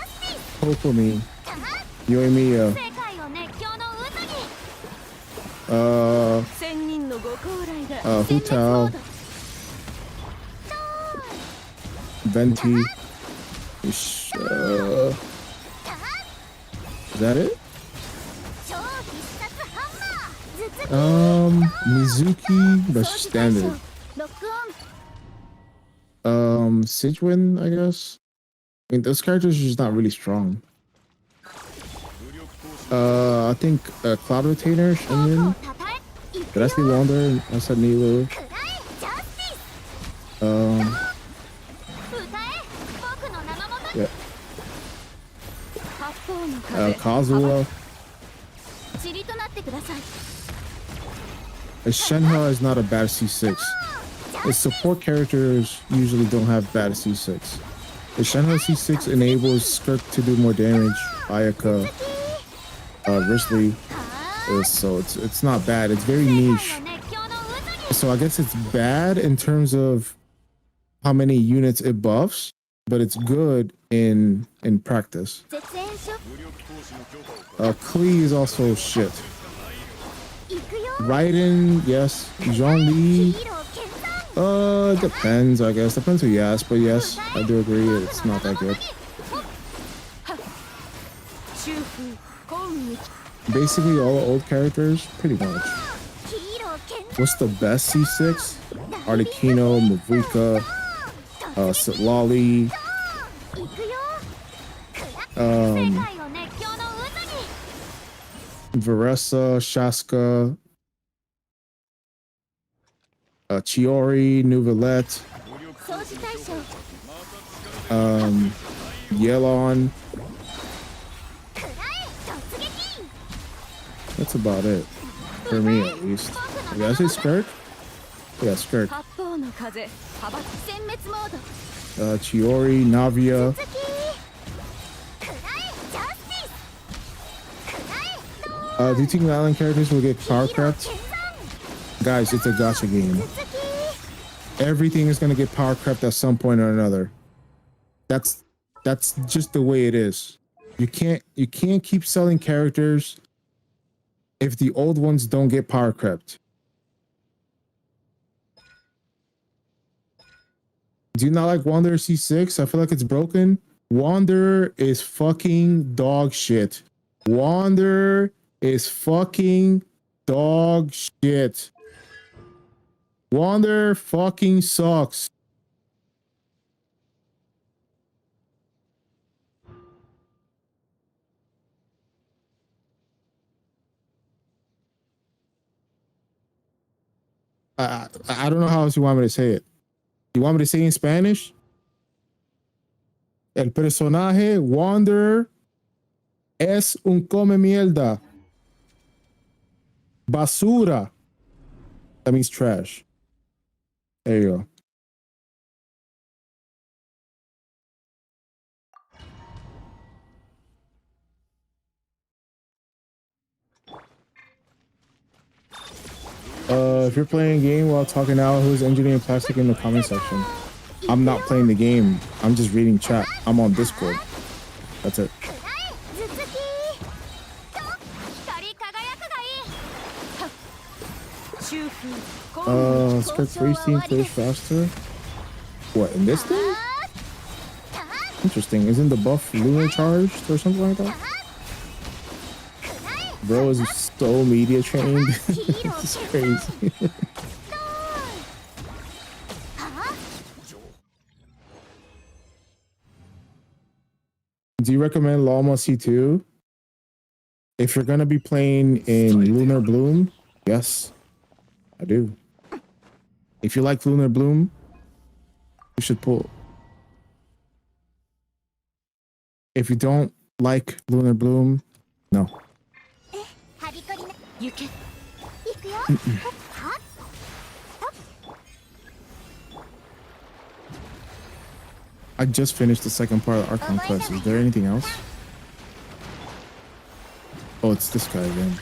ティス Kokomi, Yoimiya, 世界を熱狂の渦に 千人のご高来だ Hutao, Venti. Is that it? 超必殺ハンマー頭突き Mizuki, but she's standard. ロックオン Sijuin, I guess. I mean, those characters are just not really strong. I think Cloud Retainer, フォーク Shinrin. をたたえ行く Did I よ say Wander? I said Nilu. くらえジャスティス Yeah. 八方の風 Kazuha. 塵となってください。 Shenhe is not a bad C6. Its support characters usually don't have bad C6. The Shenhe C6 enables Skirk to do more damage. Ayaka, Risley. So it's not bad. It's very niche. 熱狂の渦に So I guess it's bad in terms of how many units it buffs, but it's good in practice. 絶縁書 Klee is also shit. 行くよ。 Raiden, yes. Zhongli, ヒーロー見参。 depends, I guess. Depends who you ask, but yes, I do agree it's not that good. 修復今日 Basically, all the old characters, pretty much. ヒーロー見参。 What's the best C6? Articuno, Mavuka, Sitlali, 行くよ。 um, 世界を熱狂の渦に。 Varesa, Shaska, Chiori, Nuvolette, 掃除対象。 Yelon. 食らえ突撃。 That's about it. For me, at least. Did I say Skirk? Yeah, Skirk. 八方の風幅殲滅モード。 Chiori, Navia. 続き。食らえジャスティス。食らえ Do you think Ley Line characters will get power ヒーロー crept? 見参。 Guys, it's a gacha game. 続き。 Everything is gonna get power crept at some point or another. That's just the way it is. You can't keep selling characters if the old ones don't get power crept. Do you not like Wanderer C6? I feel like it's broken. Wanderer is fucking dog shit. Wanderer is fucking dog shit. Wanderer fucking sucks. I don't know how else you want me to say it. You want me to say it in Spanish? El personaje Wanderer es un come mierda. Basura. That means trash. There you go. If you're playing a game while talking out, who's engineering plastic in the comment section? I'm not playing the game. I'm just reading chat. I'm on Discord. That's it. 食らえ頭突き。と光り輝くがいい。修復今 Skirt freeze team plays faster. What, in this thing? Interesting. Isn't the buff lunar charged or something like that? Bro is so media trained. It's crazy. Do you recommend Llama C2? If you're gonna be playing in Lunar Bloom, yes, I do. If you like Lunar Bloom, you should pull. If you don't like Lunar Bloom, no. はびこりな。行け。行くよ。は。 I just finished the second part of the Archon quest. Is there anything else? Oh, it's this guy again.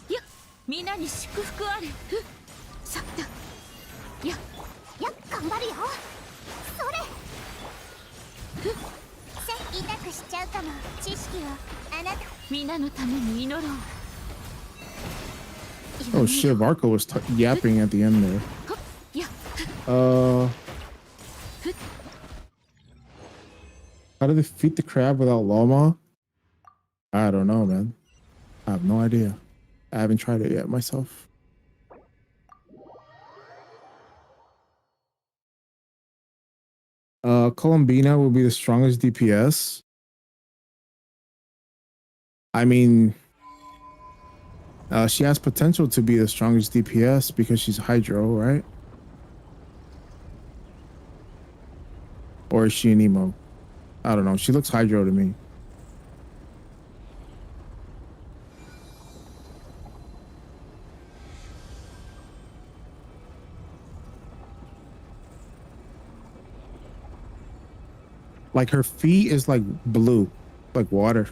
やっ皆に祝福あれ。さっと。やっやっ頑張るよ。それ。痛くしちゃうかも。知識をあなた。皆のために祈ろう。 Oh shit, Varco was yapping at the end there. やっ How do they defeat the crab without Llama? I don't know, man. I have no idea. I haven't tried it yet myself. Columbina will be the strongest DPS. I mean, she has potential to be the strongest DPS because she's Hydro, right? Or is she an emo? I don't know. She looks hydro to me. Like her feet is like blue, like water.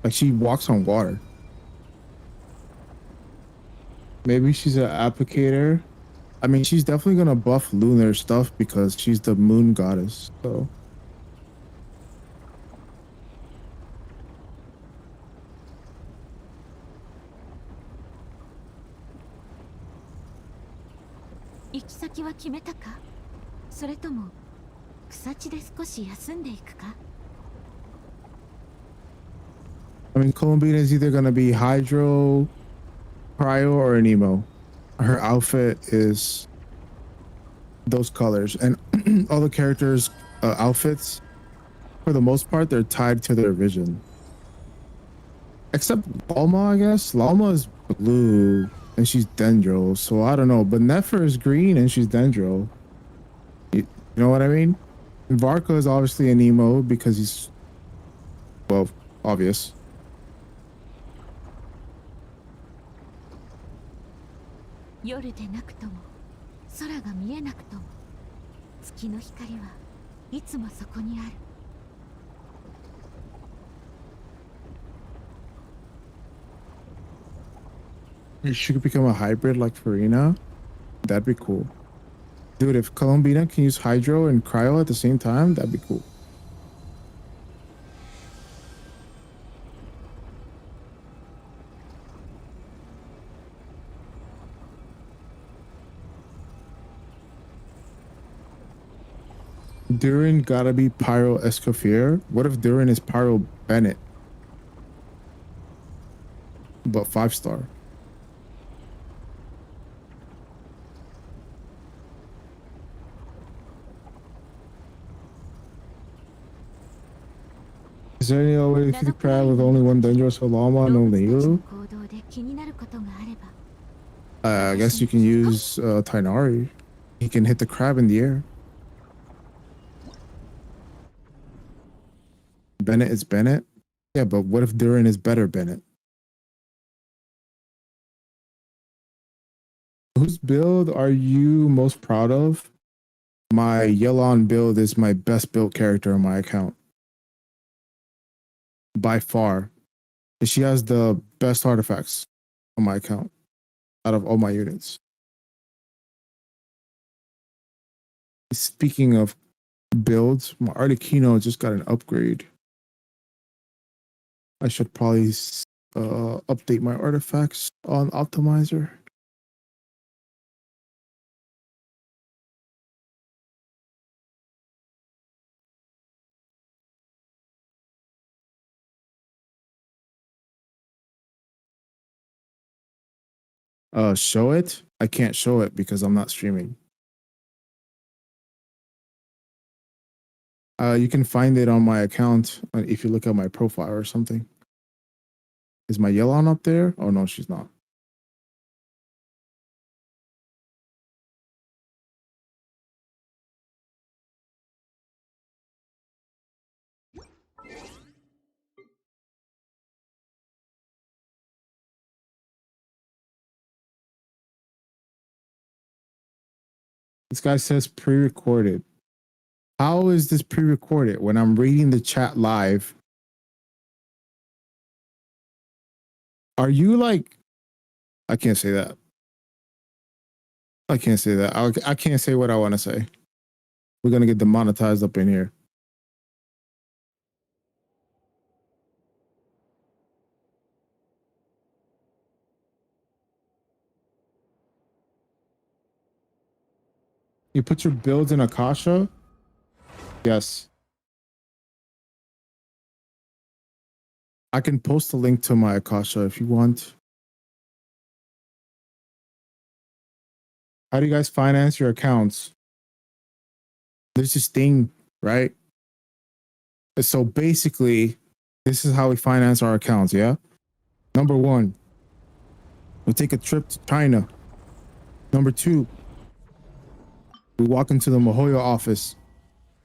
Like she walks on water. Maybe she's an applicator. I mean, she's definitely gonna buff lunar stuff because she's the moon goddess. So行き先は決めたか？それとも草地で少し休んでいくか？ I mean, Columbine is either gonna be hydro, cryo, or an emo. Her outfit is those colors, and all the characters' outfits, for the most part, they're tied to their vision. Except Lalma, I guess. Lalma is blue and she's Dendro, so I don't know. But Nefer is green and she's Dendro. You know what I mean? And Varka is obviously an emo because he's, well, obvious. 夜でなくとも空が見えなくとも月の光はいつもそこにある。 She could become a hybrid like Farina. That'd be cool. Dude, if Columbina can use Hydro and Cryo at the same time, that'd be cool. Durin gotta be Pyro Escoffier. What if Durin is Pyro Bennett? But 5-star. Is there any other way to feed the crab with only one dangerous Lama and only you? I guess you can use Tainari. He can hit the crab in the air. Bennett is Bennett? Yeah, but what if Durin is better Bennett? Whose build are you most proud of? My Yelon build is my best built character on my account. By far. She has the best artifacts on my account out of all my units. Speaking of builds, my Arlecchino just got an upgrade. I should probably update my artifacts on Optimizer. Show it? I can't show it because I'm not streaming. You can find it on my account if you look at my profile or something. Is my Yelon up there? Oh no, she's not. This guy says pre-recorded. How is this pre-recorded when I'm reading the chat live? Are you like, I can't say that. I can't say that. I can't say what I want to say. We're going to get demonetized up in here. You put your builds in Akasha? Yes. I can post a link to my Akasha if you want. How do you guys finance your accounts? There's this thing, right? So basically, this is how we finance our accounts, yeah? Number one, we take a trip to China. Number two, we walk into the Mahoya office.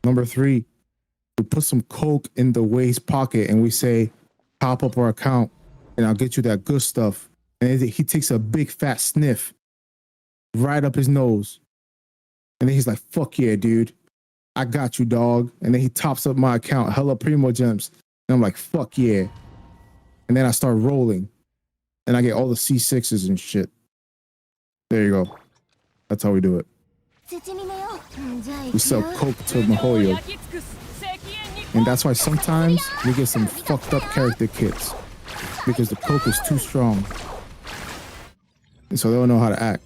Number 3, we put some coke in the waist pocket and we say, top up our account and I'll get you that good stuff. And he takes a big fat sniff right up his nose. And then he's like, fuck yeah, dude. I got you, dog. And then he tops up my account, hella primo gems. And I'm like, fuck yeah. And then I start rolling. And I get all the C6s and shit. There you go. That's how we do it. 絶に寝よう。じゃあ行 We く sell よ。 coke to Mihoyo. And that's why sometimes we get some fucked up character kits. Because the coke is too strong. And so they don't know how to act.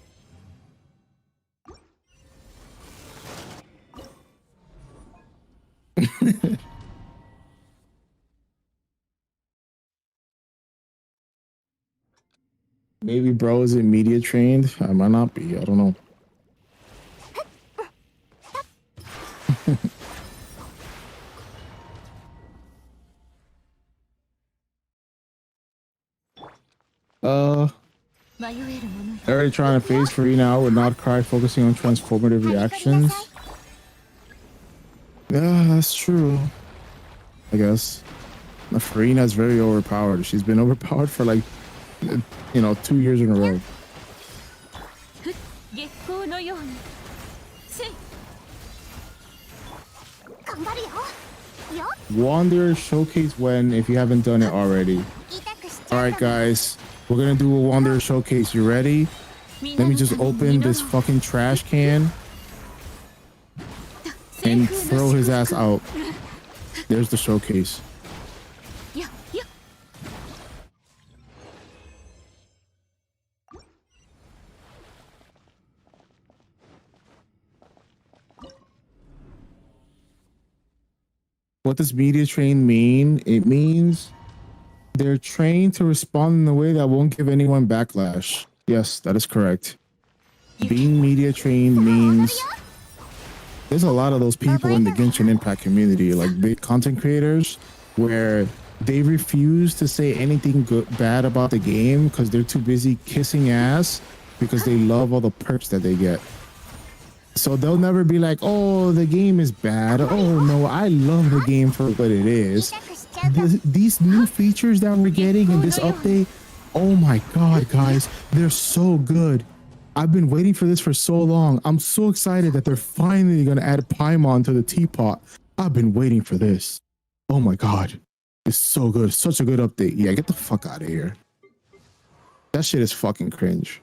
Maybe bro isn't media trained. I might not be. I don't know. Already trying to phase free now with not cry focusing on transformative reactions. Yeah, that's true. I guess. Farina's very overpowered. She's been overpowered for like, 2 years in a row. Wanderer Showcase when, if you haven't done it already. Alright guys, we're gonna do a Wanderer Showcase. You ready? Let me just open this fucking trash can and throw his ass out. There's the showcase. What does media train mean? It means they're trained to respond in a way that won't give anyone backlash. Yes, that is correct. Being media trained means there's a lot of those people in the Genshin Impact community, like big content creators, where they refuse to say anything bad about the game because they're too busy kissing ass because they love all the perks that they get. So they'll never be like, oh, the game is bad. Oh, no, I love the game for what it is. These new features that we're getting in this update, oh my God, guys, they're so good. I've been waiting for this for so long. I'm so excited that they're finally going to add Paimon to the teapot. I've been waiting for this. Oh my God. It's so good. Such a good update. Yeah, get the fuck out of here. That shit is fucking cringe.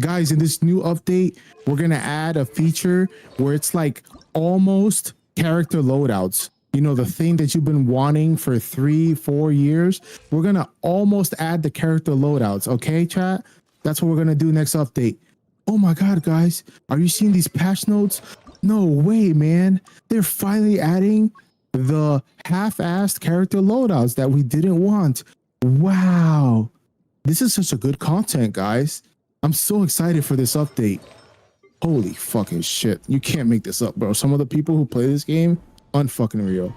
Guys, in this new update, we're going to add a feature where it's like almost character loadouts. You know, the thing that you've been wanting for 3-4 years. We're going to almost add the character loadouts. Okay, chat? That's what we're going to do next update. Oh my God, guys. Are you seeing these patch notes? No way, man. They're finally adding the half-assed character loadouts that we didn't want. Wow. This is such a good content, guys. I'm so excited for this update. Holy fucking shit. You can't make this up, bro. Some of the people who play this game, unfucking real.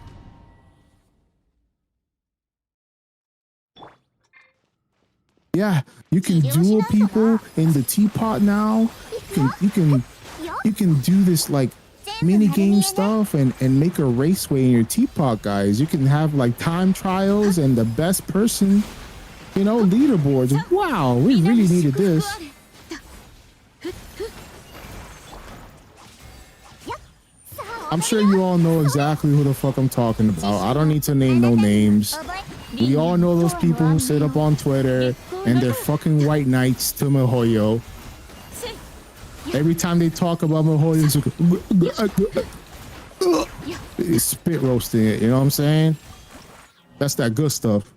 Yeah, you can duel people in the teapot now. You can do this like mini game stuff and make a raceway in your teapot, guys. You can have like time trials and the best person, leaderboards. Wow, we really needed this. I'm sure you all know exactly who the fuck I'm talking about. I don't need to name no names. We all know those people who sit up on Twitter and they're fucking white knights to Mihoyo. Every time they talk about Mihoyo, it's spit roasting it. You know what I'm saying? That's that good stuff.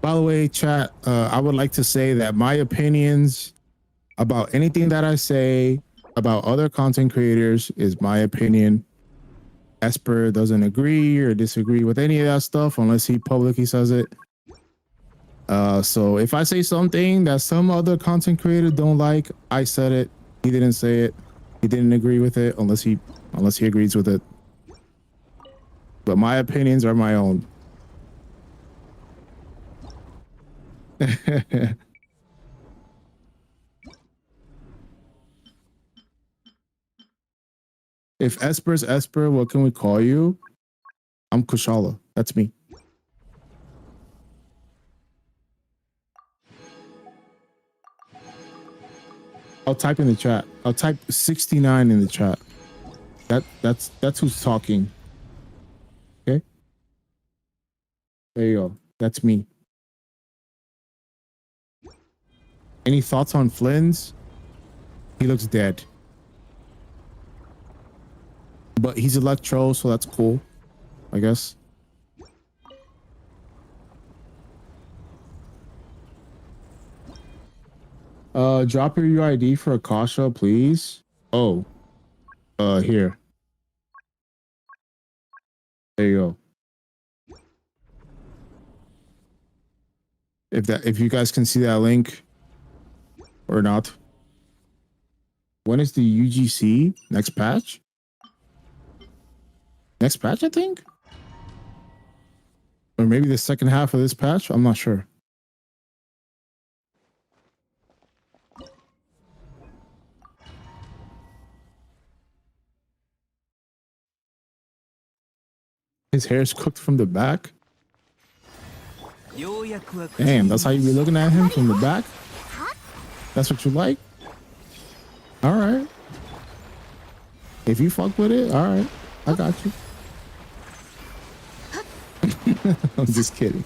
By the way, chat, I would like to say that my opinions about anything that I say about other content creators is my opinion. Esper doesn't agree or disagree with any of that stuff unless he publicly says it. So if I say something that some other content creator don't like, I said it. He didn't say it. He didn't agree with it unless he agrees with it. But my opinions are my own. If Esper's Esper, what can we call you? I'm Kushala. That's me. I'll type in the chat. I'll type 69 in the chat. That's who's talking. Okay. There you go. That's me. Any thoughts on Flynn's? He looks dead. But he's Electro, so that's cool, I guess. Drop your UID for Akasha, please. Oh. Here. There you go. If you guys can see that link or not. When is the UGC? Next patch? Next patch, I think? Or maybe the second half of this patch? I'm not sure. His hair's cooked from the back? Damn, that's how you be looking at him from the back? That's what you like? Alright. If you fuck with it, alright. I got you. I'm just kidding.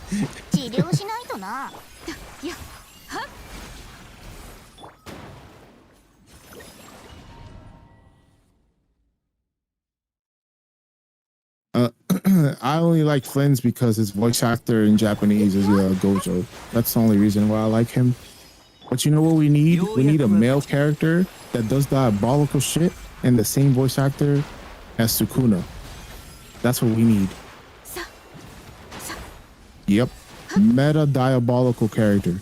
I only like Flynn's because his voice actor in Japanese is Gojo. That's the only reason why I like him. But you know what we need? We need a male character that does diabolical shit and the same voice actor as Sukuna. That's what we need. Yep. Meta diabolical character.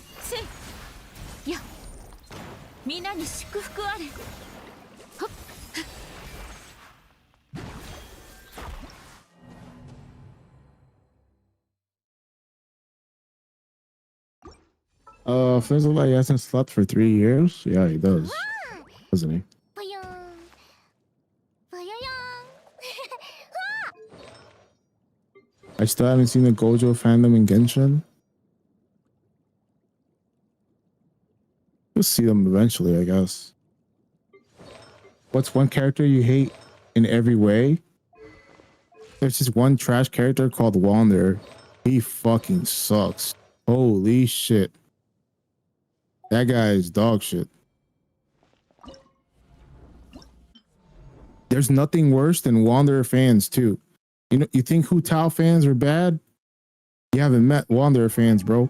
Flynn's look like he hasn't slept for 3 years. Yeah, he does. Doesn't he? I still haven't seen the Gojo fandom in Genshin. We'll see them eventually, I guess. What's one character you hate in every way? There's this one trash character called Wander. He fucking sucks. Holy shit. That guy is dog shit. There's nothing worse than Wanderer fans too. You know, you think Hu Tao fans are bad? You haven't met Wanderer fans, bro.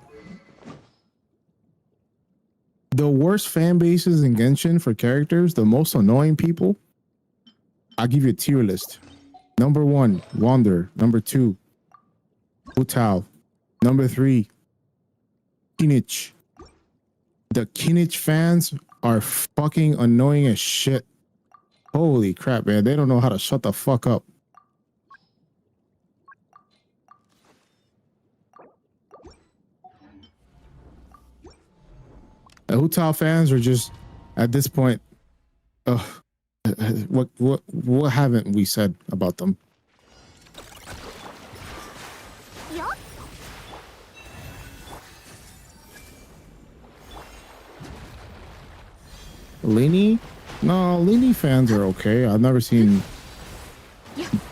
The worst fan bases in Genshin for characters, the most annoying people. I'll give you a tier list. Number 1, Wanderer. Number 2, Hu Tao. Number 3, Kinich. The Kinich fans are fucking annoying as shit. Holy crap, man. They don't know how to shut the fuck up. The Hu Tao fans are just, at this point, what haven't we said about them? Lini? No, Lini fans are okay. I've never seen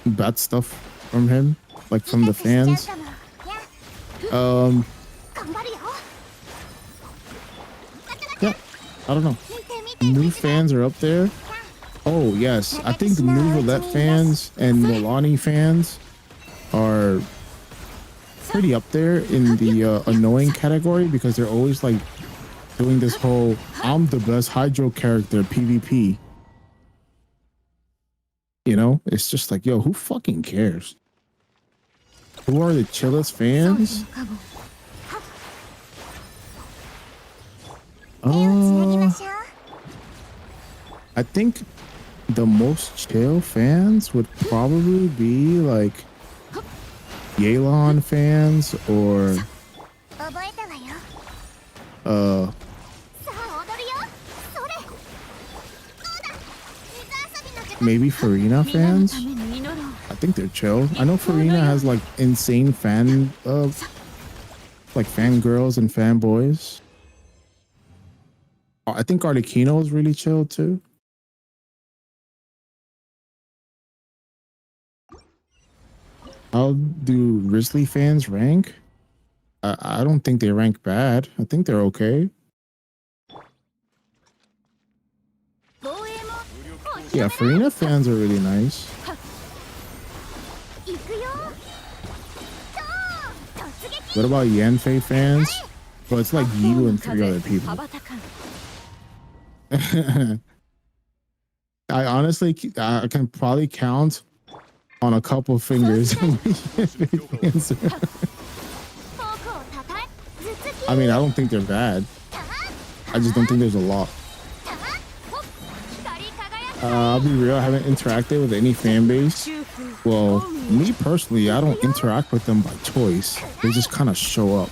bad stuff from him, like from the fans. Yeah, I don't know. New fans are up there. Oh yes, I think New Roulette fans and Milani fans are pretty up there in the annoying category because they're always like doing this whole I'm the best hydro character PvP. You know, it's just like, yo, who fucking cares? Who are the chillest fans? 手をつなぎましょう。 I think the most chill fans would probably be like Ley Line fans or 覚えたわよ。 uh さあ踊るよ。それ。どうだ。水遊びの時間。 maybe Farina みんなの fans. ために祈ろう。 I think they're chill. I know Farina has like insane fan like fangirls and fanboys. I think Arlecchino is really chill too. How do Grizzly fans rank? I don't think they rank bad. I think they're okay. 防衛も。 Yeah, Farina fans are really nice. 行くよ。ドーン。突撃。 What about Yanfei fans? Well, it's like you and 3 other 羽 people. ばたかん。 I honestly, I can probably count on a couple fingers. フォークを叩い。頭突き。 I mean, I don't think they're bad. I just don't think there's a lot. ほっ。光り輝く。 I'll be real, I haven't interacted with any fan base. 修復。 Well, me personally, I don't interact with them by choice. They just kind of show up.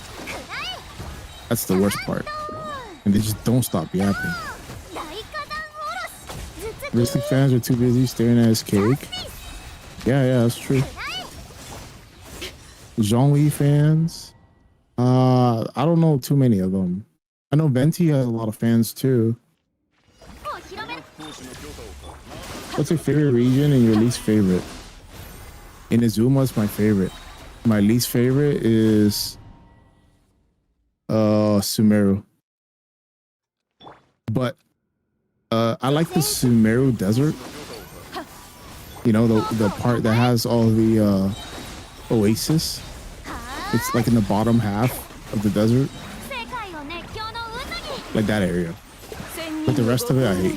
That's the worst part. And they just don't stop yapping. 大火山おろし。頭突き。 Grizzly fans are too busy staring at his cake. Yeah, that's true. Zhongli fans. I don't know too many of them. I know Venti has a lot of fans too. もう広める。 What's your favorite region and your least favorite? Inazuma is my favorite. My least favorite is Sumeru. But I like the Sumeru desert. You know, the part that has all the oasis. It's like in the bottom half of the desert. 世界を熱狂の渦に。 Like that area. But the rest of it I hate.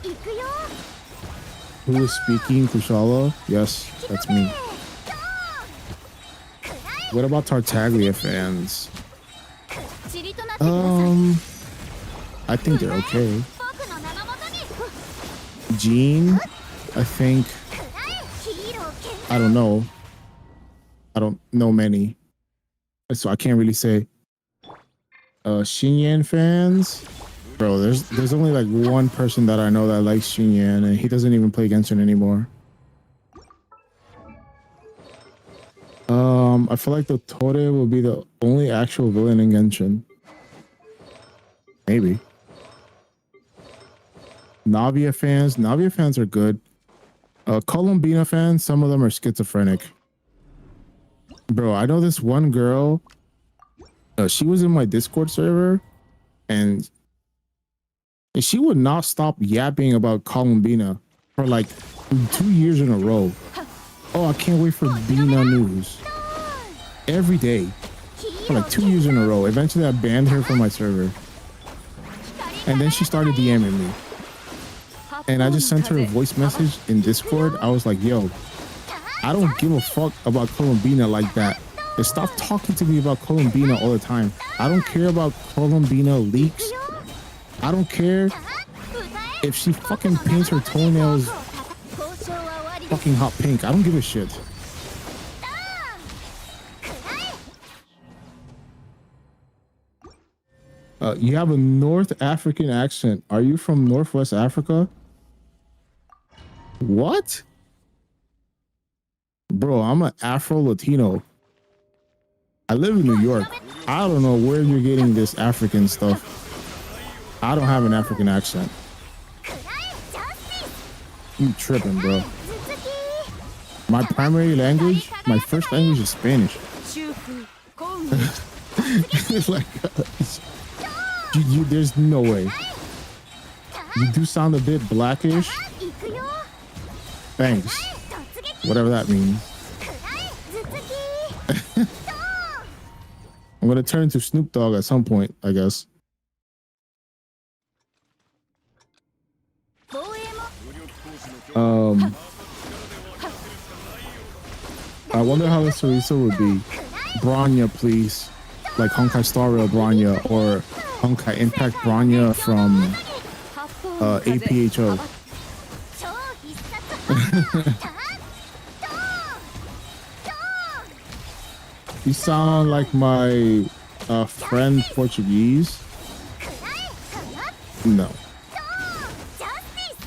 行くよ。 Who is speaking? Kushala? Yes, that's me. What about Tartaglia fans? 塵となってください。 I think they're okay. 僕の名のもとに。 Jean, I think, ヒーロー健 I don't know. I don't know many. So I can't really say. Xinyan fans? Bro, there's only like one person that I know that likes Xinyan and he doesn't even play Genshin anymore. I feel like the Tore will be the only actual villain in Genshin. Maybe. Navia fans are good. Columbina fans, some of them are schizophrenic. Bro, I know this one girl. She was in my Discord server, and she would not stop yapping about Columbina for like 2 years in a row. Oh, I can't wait for Bina news. Every day. For like 2 years in a row. Eventually I banned her from my server. And then she started DMing me. And I just sent her a voice message in Discord. I was like, yo, I don't give a fuck about Columbina like that. Just stop talking to me about Columbina all the time. I don't care about Columbina leaks. I don't care if she fucking paints her toenails fucking hot pink. I don't give a shit. You have a North African accent. Are you from Northwest Africa? What? Bro, I'm an Afro-Latino. I live in New York. I don't know where you're getting this African stuff. I don't have an African accent. You tripping, bro. My primary language, my first language is Spanish. Like, there's no way. You do sound a bit blackish. Thanks. Whatever that means. I'm gonna turn into Snoop Dogg at some point, I guess. 防衛も I wonder how the Sarisa would be. Bronya, please. Like Honkai Star Rail Bronya or Honkai Impact Bronya from 八方の風 APHO. 超必殺ターン You sound like my friend Portuguese. No.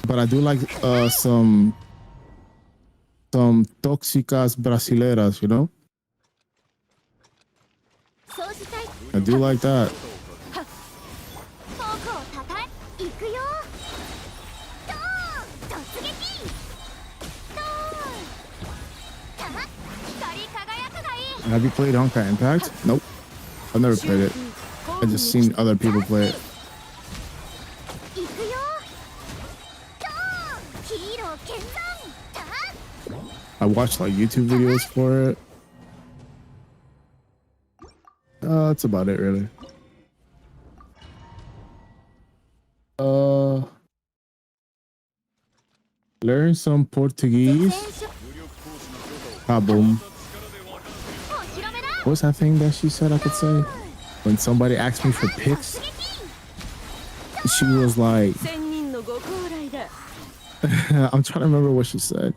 But I do like some tóxicas brasileiras, you know? 掃除隊 I do like that. フォークをたたえ行くよドーン突撃ドーンターン光り輝くがいい Have you played Honkai Impact? Nope. I've never played it. I just seen other people play it. 行くよドーンヒーロー見参ターン I watched like YouTube videos for it. That's about it, really. Learn some Portuguese. 戦勝 Ah, boom. お披露目だ What was that thing that she said I could say? When somebody asked me for pics, 突撃 she was like, 千人のご高来だ I'm trying to remember what she said.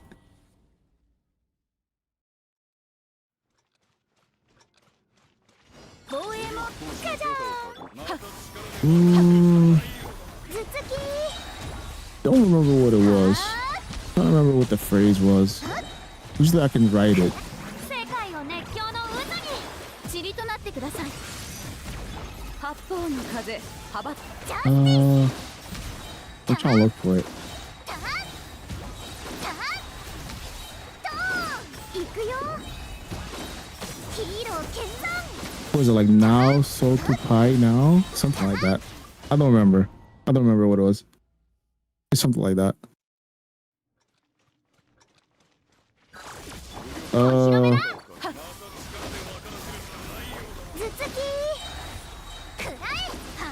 防衛もガジャ Mm, ー頭突き don't remember what it was. Don't remember what the phrase was. Usually I can write it. 世界を熱狂の渦に塵となってください八方の風幅 I'm trying to look for it. ターンターンドーン行くよヒーロー見参 What was it like now? So to pie now? Something like that. I don't remember. I don't remember what it was. It's something like that. 頭突きくらえは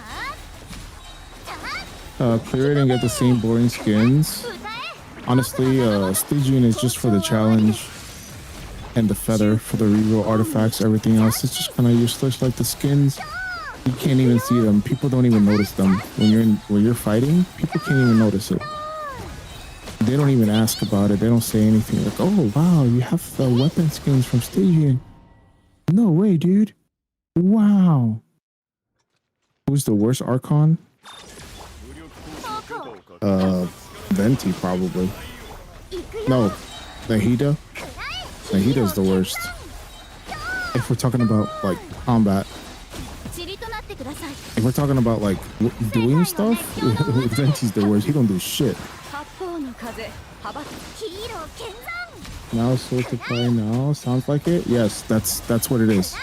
ーターン Clear it and get the same boring skins. 歌え Honestly, Stygian is just for the challenge and the feather for the reroll artifacts. Everything else is just kind of useless. Like the skins, you can't even see them. People don't even notice them when you're fighting. People can't even notice it. They don't even ask about it. They don't say anything like, "Oh wow, you have the weapon skins from Stygian." No way, dude. Wow. Who's the worst Archon? フォークを Venti probably. 行くよ No, Nahida. くらえ Nahida's the worst. If we're talking about like combat, 塵となってください if we're talking about like doing stuff, Venti's the worst. He don't do shit. 八方の風幅ヒーロー見参 Now so to play now sounds like it. Yes, that's what it is.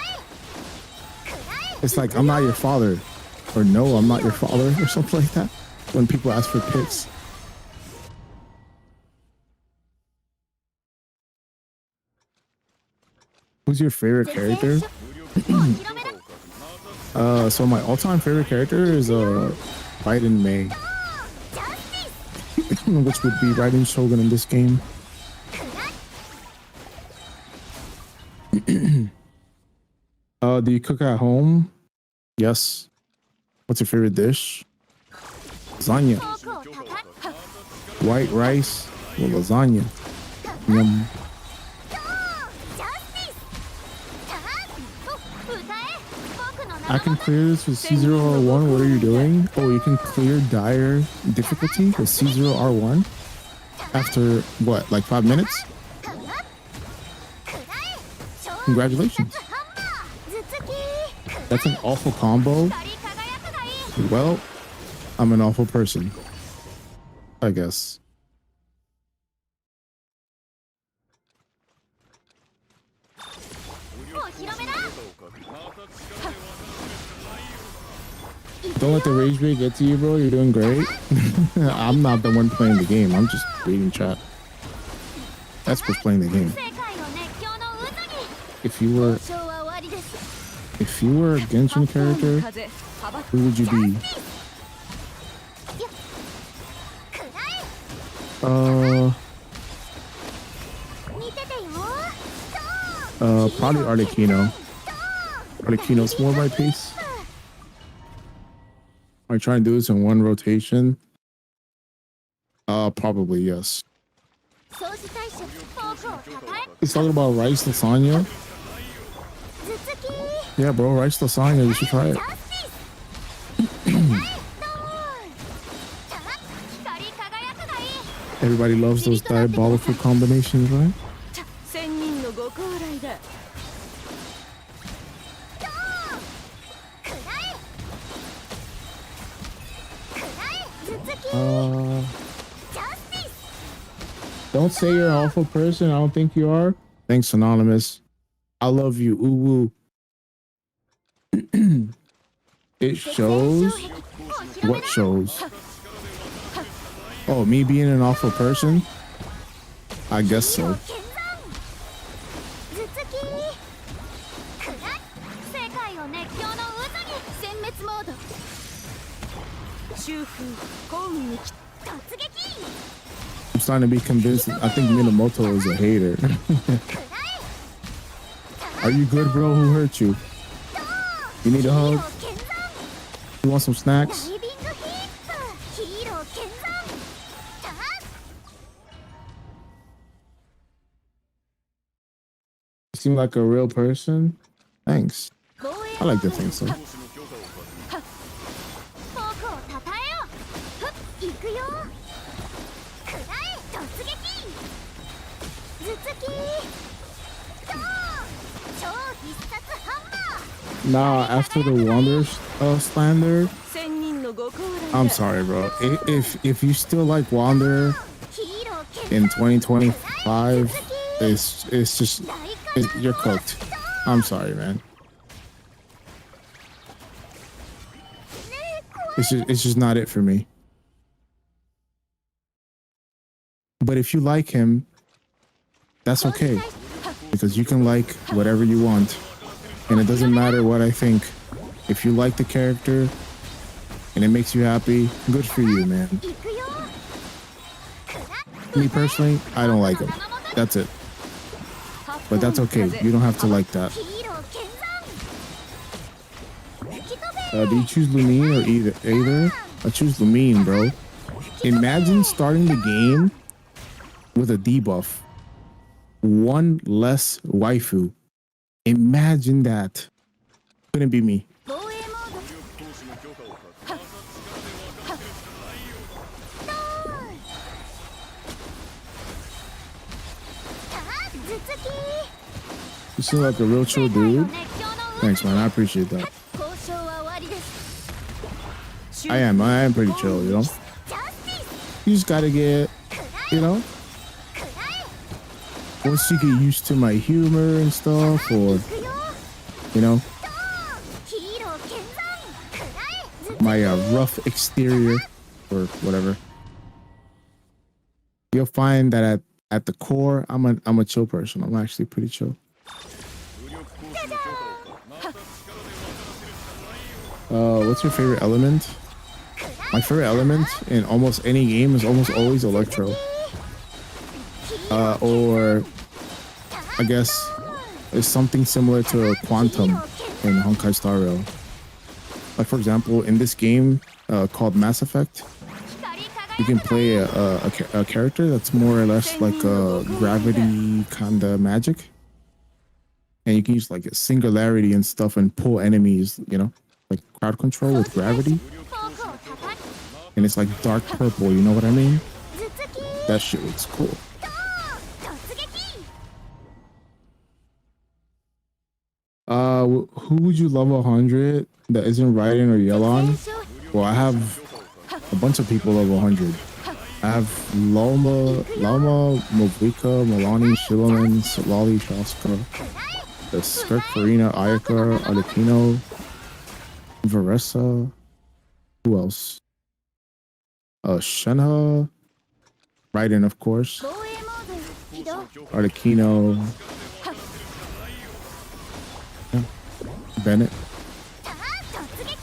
It's like I'm not your father, or no, I'm not your father, or something like that. When people ask for pics. Who's your favorite character? お披露目だ So my all-time favorite character is Raiden Mei, ジャスティス which would be Raiden Shogun in this game. くらえ Do you cook at home? Yes. What's your favorite dish? Lasagna. フォークをたたえ White rice with lasagna. Yum. ジャスティスターン歌え僕の I 名 can は clear this with C0R1. What are you doing? Oh, you can clear dire difficulty with C0R1 after what, like 5 minutes? くらえ Congratulations. ハンマー頭突き That's an awful combo. 光り輝くがいい Well, I'm an awful person, I guess. お披露目だ Don't let the rage bait get to you, bro. You're doing great. I'm not the one playing the game. I'm just reading chat. That's what's playing the game. 世界を熱狂の渦に If you were 交渉は終わりです if if you were a Genshin character, 風幅 who would you be? くら 見ててよ Probably Arlecchino. Arlecchino's more my pace. I try and do this in one rotation. Probably yes. 掃除対処フォークをたたえ He's talking about rice lasagna. 頭突き Yeah, bro, rice lasagna. You should try it. ジャスティスくらえドーンた光り輝くがいい Everybody loves those diabolical combinations, right? 千人のご高来だ。ドーンくらえくらえ頭突き Justice! Don't say you're an awful person. I don't think you are. Thanks, Anonymous. I love you. Ooh, woo. It shows. What shows? Oh, me being an awful person? I guess so. 剣山頭突きくらえ世界を熱狂の渦に殲滅モード修復公務に来突撃 I'm starting to be convinced. I think Minamoto is a hater. くらえ Are you good, bro? Who hurt you? You need a hug? 剣山 You want some snacks? ダイビングヒップヒーロー剣山た You seem like a real person. Thanks. 防衛 I like to think so. フォークをたたえよふっ行くよくらえ突撃頭突きドーン超必殺ハンマー Nah, after the Wander slander, 千人のご高来だ。 I'm sorry, bro. If you still like Wander ヒーロー剣 in 2025, it's just you're cooked. I'm sorry, man. It's just not it for me. But if you like him, that's okay, because you can like whatever you want, and it doesn't matter what I think. If you like the character and it makes you happy, good for you, man. 行くよ Me personally, I don't like him. That's it. But that's okay. You don't have to like that. ヒーロー剣山吹き飛べ Do you choose Lumine or either? I choose Lumine, bro. Imagine starting the game with a debuff. One less waifu. Imagine that. Couldn't be me. 防衛モードドーンた頭突き You seem like a real chill dude. 熱狂の渦 Thanks, man. I appreciate that. 交渉は終わりです I am pretty chill, you know? ジャスティス You just gotta get, you know, くらえ once you get used to my humor and stuff, or, 行くよ you know, ヒーロー剣山くらえ my rough exterior or whatever. You'll find that at the core, I'm a chill person. I'm actually pretty chill. What's your favorite element? My favorite element in almost any game is almost always Electro. Or I guess it's something similar to Quantum in Honkai Star Rail. Like for example, in this game called Mass Effect, you can play a character that's more or less like a gravity kind of magic, and you can use like a singularity and stuff and pull enemies, you know, like crowd control with gravity, フォークをたたき and it's like dark purple. You know what I mean? 頭突き That shit looks cool. 突撃 Who would you love 100 that isn't Raiden or Yelon? Well, I have a bunch of people level 100. I have Loma, Moblika, Milani, Shiloman, Solali, Shaska, the Skirk, Farina, Ayaka, Arlecchino, Varessa. Who else? Shenhe, Raiden, of course. 防衛モード起動 Arlecchino. Bennett. さあ突撃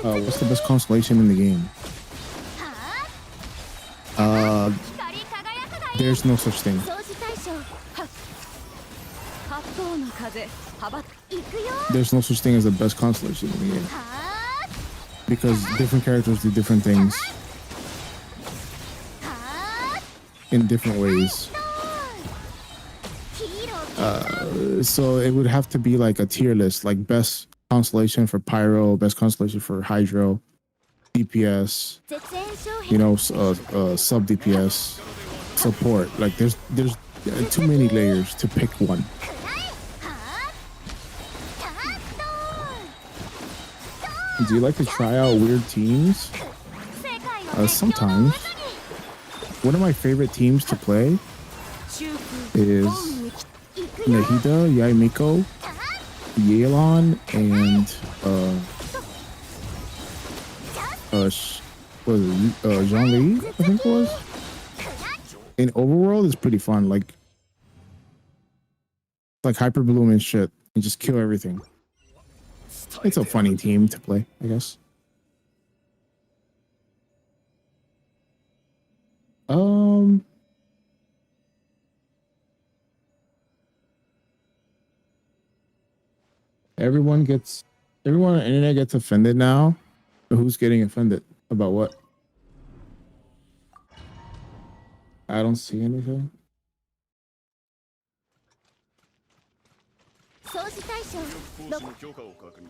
What's the best constellation in the game? はあ Uh, 光り輝くがいい there's no such thing. 掃除対象八方の風羽ば行くよ There's no such thing as the best constellation in the game は because different characters do different things あはあ in different ways. ヒーロー So it would have to be like a tier list, like best constellation for Pyro, best constellation for Hydro, DPS, 絶縁障 you know, sub DPS, support. Like there's too many layers to pick one. くらえはあタッド Do you like to try out weird teams? 世界を熱狂の渦 Sometimes. に One of my favorite teams to play 修復 is 行くよ Nahida, Yaimiko, Yelan, and Jean Lee, I think it was. In Overworld is pretty fun, like Hyper Bloom and shit, and just kill everything. It's a funny team to play, I guess. Everyone on the internet gets offended now. But who's getting offended about what? I don't see anything. 掃除対象 講師の許可を確認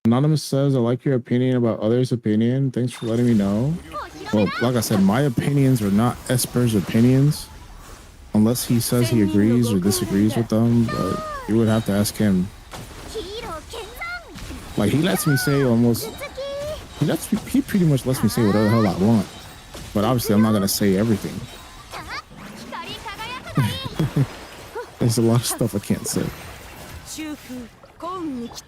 Anonymous says, I like your opinion about others' opinion. Thanks for letting me know. Well, like I said, my opinions are not Esper's opinions. Unless he says he agrees or disagrees with them, but you would have to ask him. ヒーロー見参 Like, he lets me say almost... 続き He pretty much lets me say whatever the hell I want. But obviously, I'm not going to say everything. さあ光り輝くがいい There's a lot of stuff I can't say. 修復今日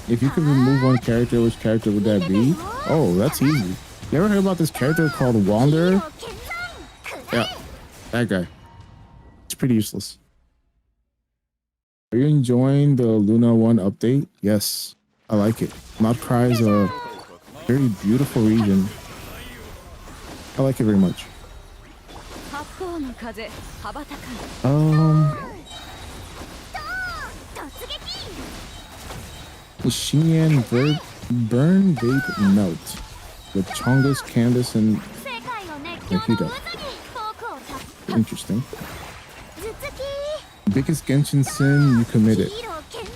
If you could remove one character, which character would that be? Oh, that's easy. You ever heard about this character called ヒーロ Wanderer? ー見参くら Yeah, that guy. It's pretty useless. Are you enjoying the Luna 1 update? Yes, I like it. Mountcry is a very beautiful region. I like it very much. 八方の風羽ばたかん 突撃 Xian Burn Vape Melt with Chongus, Candace, and 世界を熱狂の渦にフォークをた interesting. 頭突き Biggest Genshin sin you committed. ヒーロー見参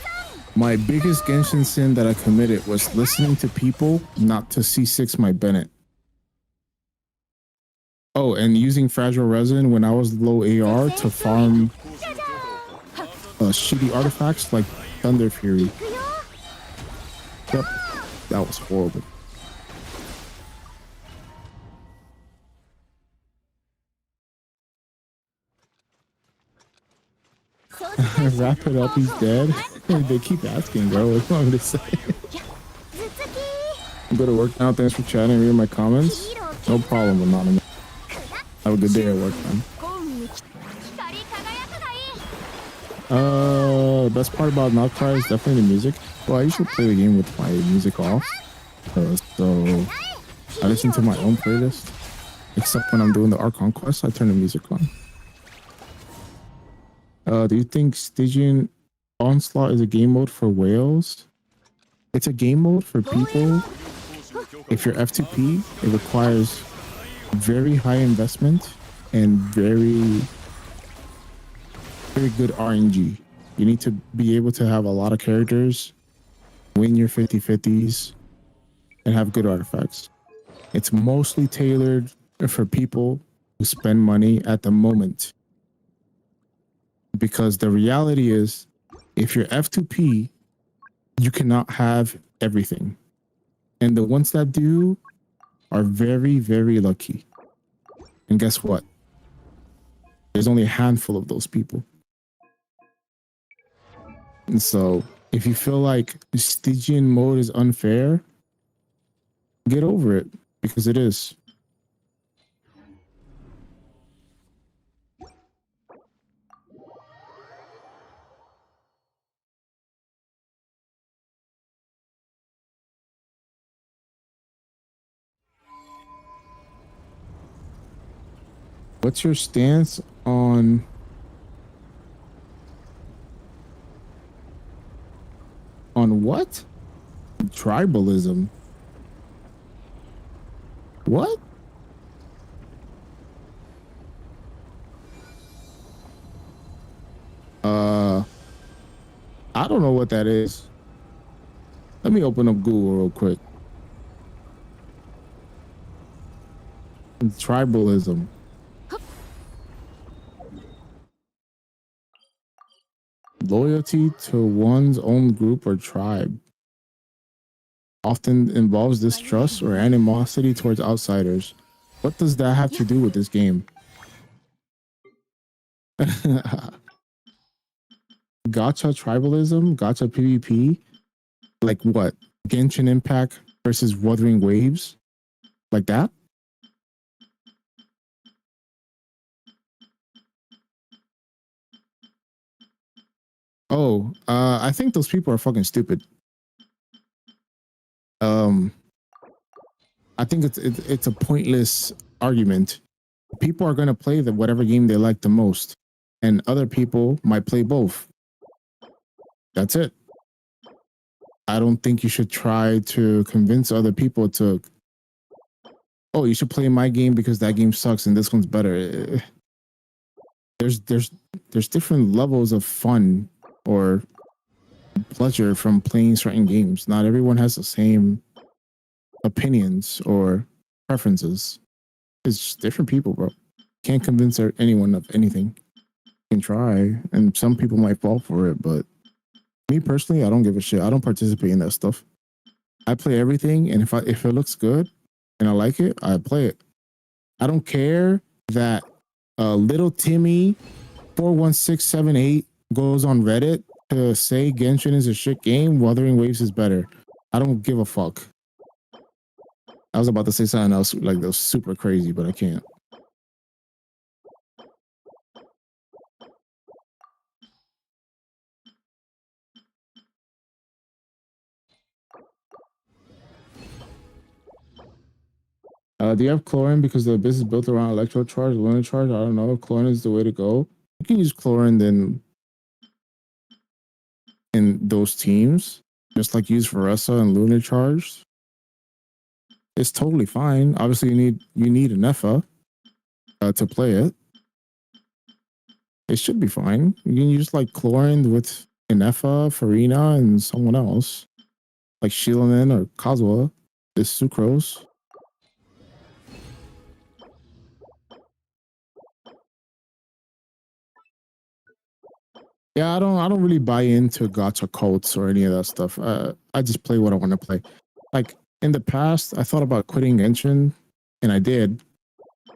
My biggest Genshin sin that I committed was listening to people not to C6 my Bennett. Oh, and using fragile resin when I was low AR to farm shitty artifacts like Thunder Fury. 行くよ Yep, that was horrible. Wrap it up, he's dead. They keep asking, bro. What do you want me to say? 頭突き I'm going to work now. Thanks for chatting and reading my comments. ヒーロー No 見参 problem, Anonymous. くら Have a good day at work, man. 今日 光り輝くがいい Best part about Mountcry is definitely the music. Well, I usually play the game with my music off. So I listen to my own playlist. Except when I'm doing the Archon quest, I turn the music on. Do you think Stygian Onslaught is a game mode for whales? It's a game mode for people. If you're F2P, it requires very high investment and very good RNG. You need to be able to have a lot of characters, win your 50-50s, and have good artifacts. It's mostly tailored for people who spend money at the moment. Because the reality is, if you're F2P, you cannot have everything. And the ones that do are very, very lucky. And guess what? There's only a handful of those people. And so, if you feel like Stygian mode is unfair, get over it, because it is. What's your stance on what? Tribalism. What? I don't know what that is. Let me open up Google real quick. Tribalism. Loyalty to one's own group or tribe often involves distrust or animosity towards outsiders. What does that have to do with this game? Gacha tribalism, gacha PvP, like what? Genshin Impact versus Wuthering Waves, like that? Oh, I think those people are fucking stupid. I think it's a pointless argument. People are gonna play whatever game they like the most, and other people might play both. That's it. I don't think you should try to convince other people to, oh, you should play my game because that game sucks and this one's better. There's different levels of fun or pleasure from playing certain games. Not everyone has the same opinions or preferences. It's just different people, bro. Can't convince anyone of anything. You can try, and some people might fall for it, but me personally, I don't give a shit. I don't participate in that stuff. I play everything, and if it looks good and I like it, I play it. I don't care that little Timmy 41678 goes on Reddit to say Genshin is a shit game, Wuthering Waves is better. I don't give a fuck. I was about to say something else like that was super crazy, but I can't. Do you have chlorine because the abyss is built around electro charge, lunar charge? I don't know. Chlorine is the way to go. You can use chlorine then in those teams, just like use Veresa and lunar charge. It's totally fine. Obviously, you need an EFA to play it. It should be fine. You can use like chlorine with an EFA, Farina, and someone else, like Shilanen or Kazuha. It's sucrose. Yeah, I don't really buy into gacha cults or any of that stuff. I just play what I want to play. Like in the past, I thought about quitting Genshin, and I did.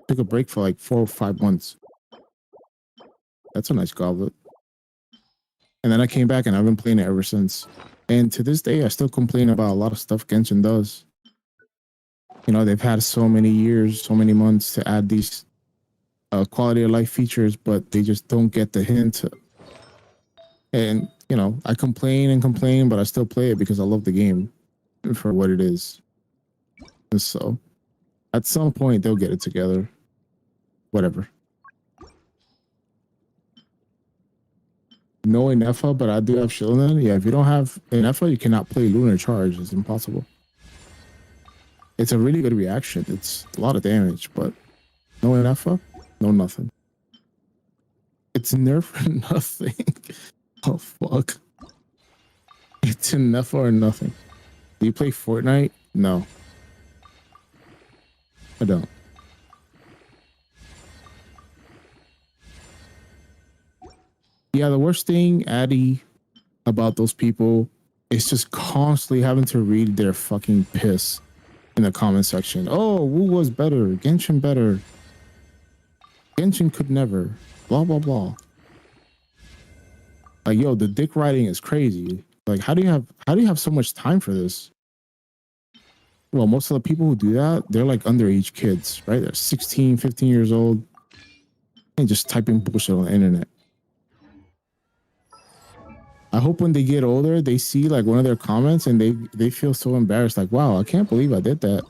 Took a break for like 4 or 5 months. That's a nice goblet. And then I came back, and I've been playing it ever since. And to this day, I still complain about a lot of stuff Genshin does. You know, they've had so many years, so many months to add these quality of life features, but they just don't get the hint. And, you know, I complain and complain, but I still play it because I love the game for what it is. And so, at some point, they'll get it together. Whatever. No Inefa, but I do have Shilanen. Yeah, if you don't have Inefa, you cannot play Lunar Charge. It's impossible. It's a really good reaction. It's a lot of damage, but no Inefa, no nothing. It's nerf for nothing. Oh, fuck. It's enough or nothing. Do you play Fortnite? No. I don't. Yeah, the worst thing, Addy, about those people is just constantly having to read their fucking piss in the comment section. Oh, Wu was better. Genshin better. Genshin could never. Blah, blah, blah. Like, yo, the dick riding is crazy. Like, how do you have so much time for this? Well, most of the people who do that, they're like underage kids, right? They're 16, 15 years old and just typing bullshit on the internet. I hope when they get older, they see like one of their comments and they feel so embarrassed. Like, wow, I can't believe I did that.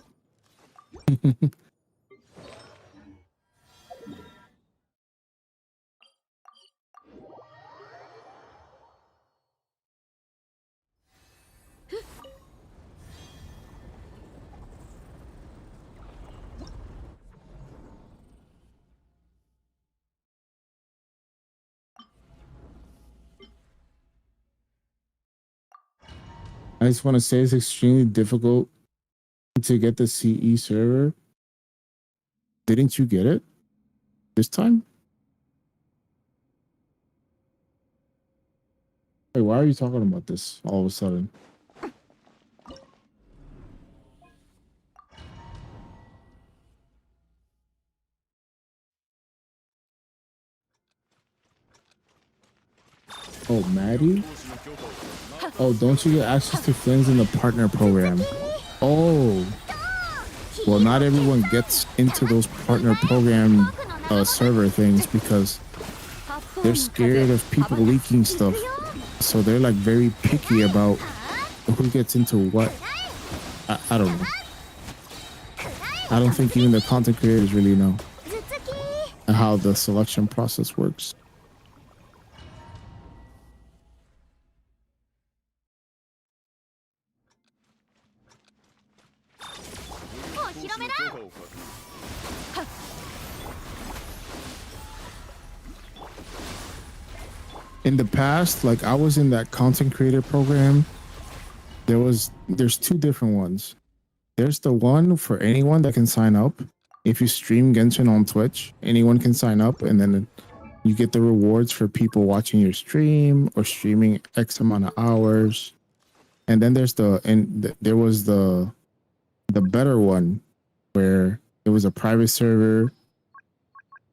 I just want to say it's extremely difficult to get the CE server. Didn't you get it this time? Wait, why are you talking about this all of a sudden? Oh, Maddie? Oh, don't you get access to friends in the partner program? Oh, well, not everyone gets into those partner program server things because they're scared of people leaking stuff. So they're like very picky about who gets into what. I don't know. I don't think even the content creators really know how the selection process works. In the past, like I was in that content creator program. There's two different ones. There's the one for anyone that can sign up. If you stream Genshin on Twitch, anyone can sign up, and then you get the rewards for people watching your stream or streaming X amount of hours. And then there was the better one where it was a private server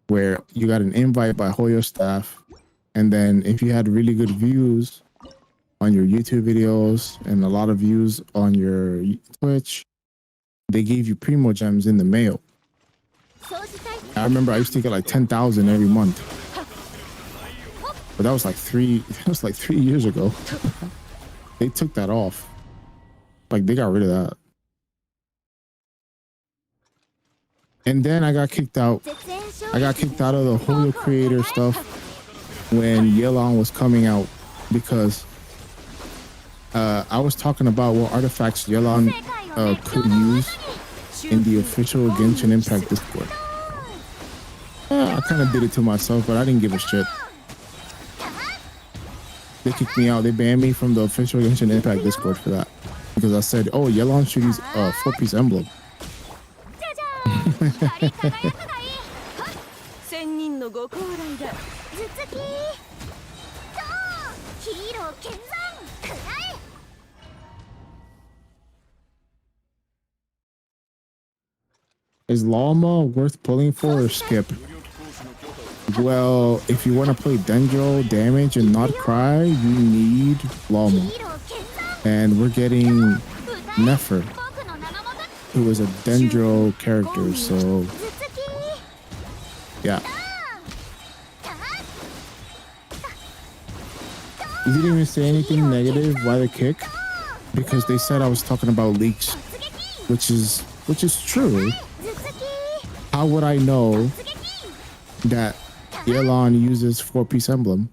where you got an invite by Hoyo staff. And then if you had really good views on your YouTube videos and a lot of views on your Twitch, they gave you Primo Gems in the mail. I remember I used to get like 10,000 every month. But that was like 3 years ago. They took that off. Like they got rid of that. And then I got kicked out. I got kicked out of the Hoyo creator stuff when Yelan was coming out because I was talking about what artifacts Yelan could use in the official Genshin Impact Discord. I kind of did it to myself, but I didn't give a shit. They kicked me out. They banned me from the official Genshin Impact Discord for that because I said, "Oh, Yelan should use a 4-piece emblem." Is Llama worth pulling for or skip? Well, if you want to play Dendro damage and not cry, you need Llama. And we're getting Nefer, who is a Dendro character, so yeah. You didn't even say anything negative. Why the kick? Because they said I was talking about leaks, which is true. How would I know that Yelan uses 4-piece emblem?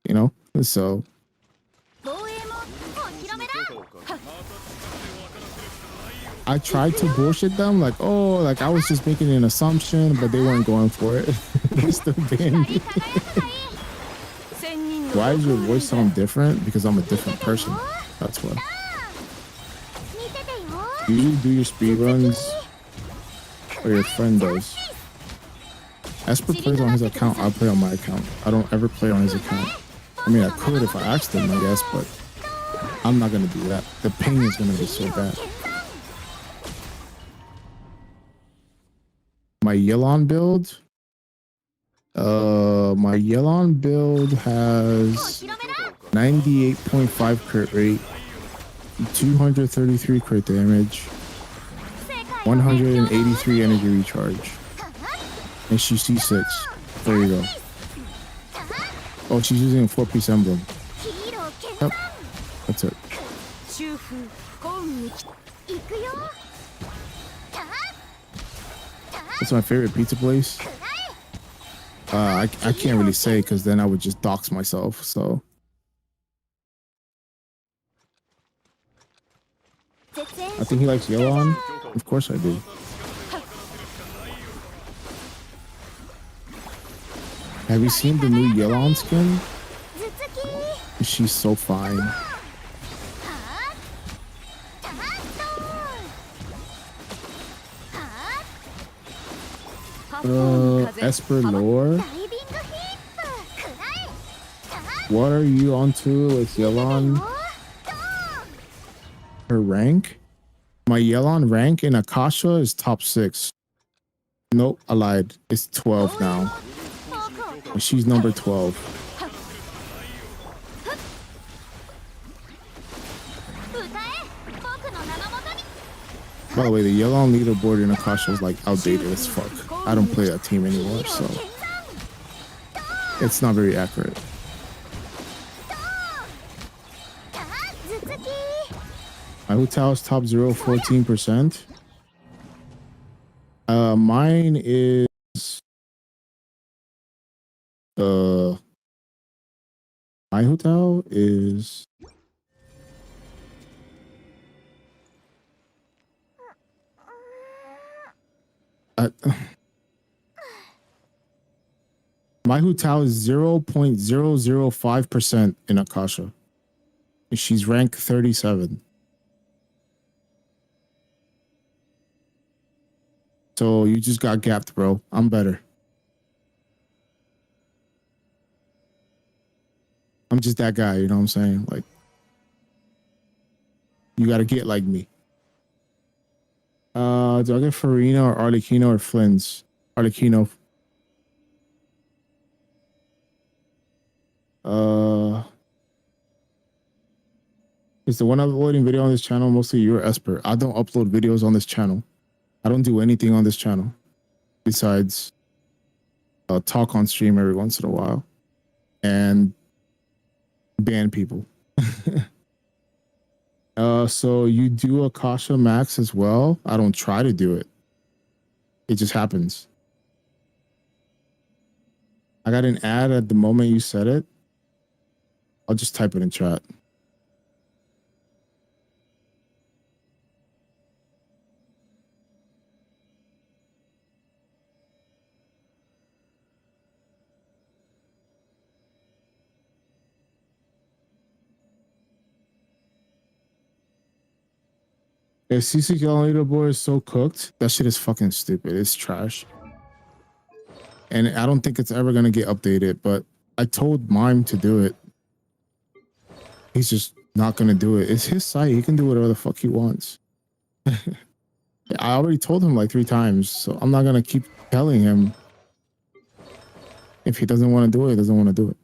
You know, so I tried to bullshit them, like, oh, like I was just making an assumption, but they weren't going for it. They still banned me. Why does your voice sound different? Because I'm a different person. That's why. Do you do your speedruns or your friend does? Esper plays on his account, I play on my account. I don't ever play on his account. I mean, I could if I asked him, I guess, but I'm not gonna do that. The pain is gonna be so bad. My Yelan build? My Yelan build has 98.5 crit rate, 233 crit damage, 183 energy recharge, and she's C6. There you go. Oh, she's using a 4-piece emblem. Yep, that's it. What's my favorite pizza place? I can't really say because then I would just dox myself. So I think he likes Yelan. Of course I do. Have you seen the new Yelan skin? She's so fine. はあタッドーンはあ八方の風 Esper ダ lore. イビングヒップくらえタッ What are you onto with ド Yelon? ーン Her rank? My Yelon rank in Akasha is top 6. Nope, I lied. It's 12 now. フォークを She's number 12. 歌え僕の名のもとに By the way, the Yelon leaderboard in Akasha is like outdated as fuck. I don't play that team anymore, so 剣山 it's not very accurate. タッ頭突き My Hutao is top 0, 14%. Mine is my Hutao is my Hutao is 0.005% in Akasha. She's ranked 37. So you just got gapped, bro. I'm better. I'm just that guy, you know what I'm saying? Like, you gotta get like me. Do I get Farina or Arlecchino or Flynn's? Arlecchino. Is the one uploading video on this channel mostly your Esper? I don't upload videos on this channel. I don't do anything on this channel besides talk on stream every once in a while and ban people. So you do Akasha Max as well? I don't try to do it. It just happens. I got an ad at the moment you said it. I'll just type it in chat. If CCK leaderboard is so cooked, that shit is fucking stupid. It's trash. And I don't think it's ever going to get updated, but I told Mime to do it. He's just not going to do it. It's his site. He can do whatever the fuck he wants. I already told him like 3 times, so I'm not going to keep telling him. If he doesn't want to do it, he doesn't want to do it.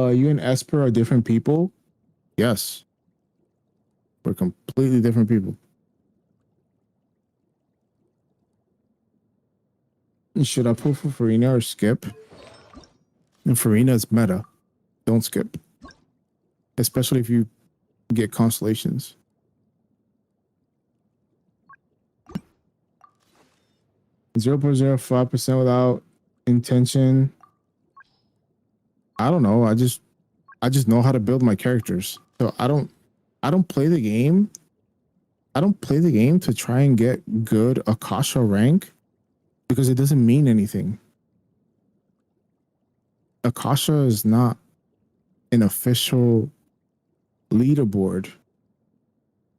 You and Esper are different people? Yes. We're completely different people. Should I pull for Farina or skip? And Farina is meta. Don't skip. Especially if you get constellations. Zero point 0.05% without intention. I don't know. I just know how to build my characters. So I don't play the game. I don't play the game to try and get good Akasha rank because it doesn't mean anything. Akasha is not an official leaderboard.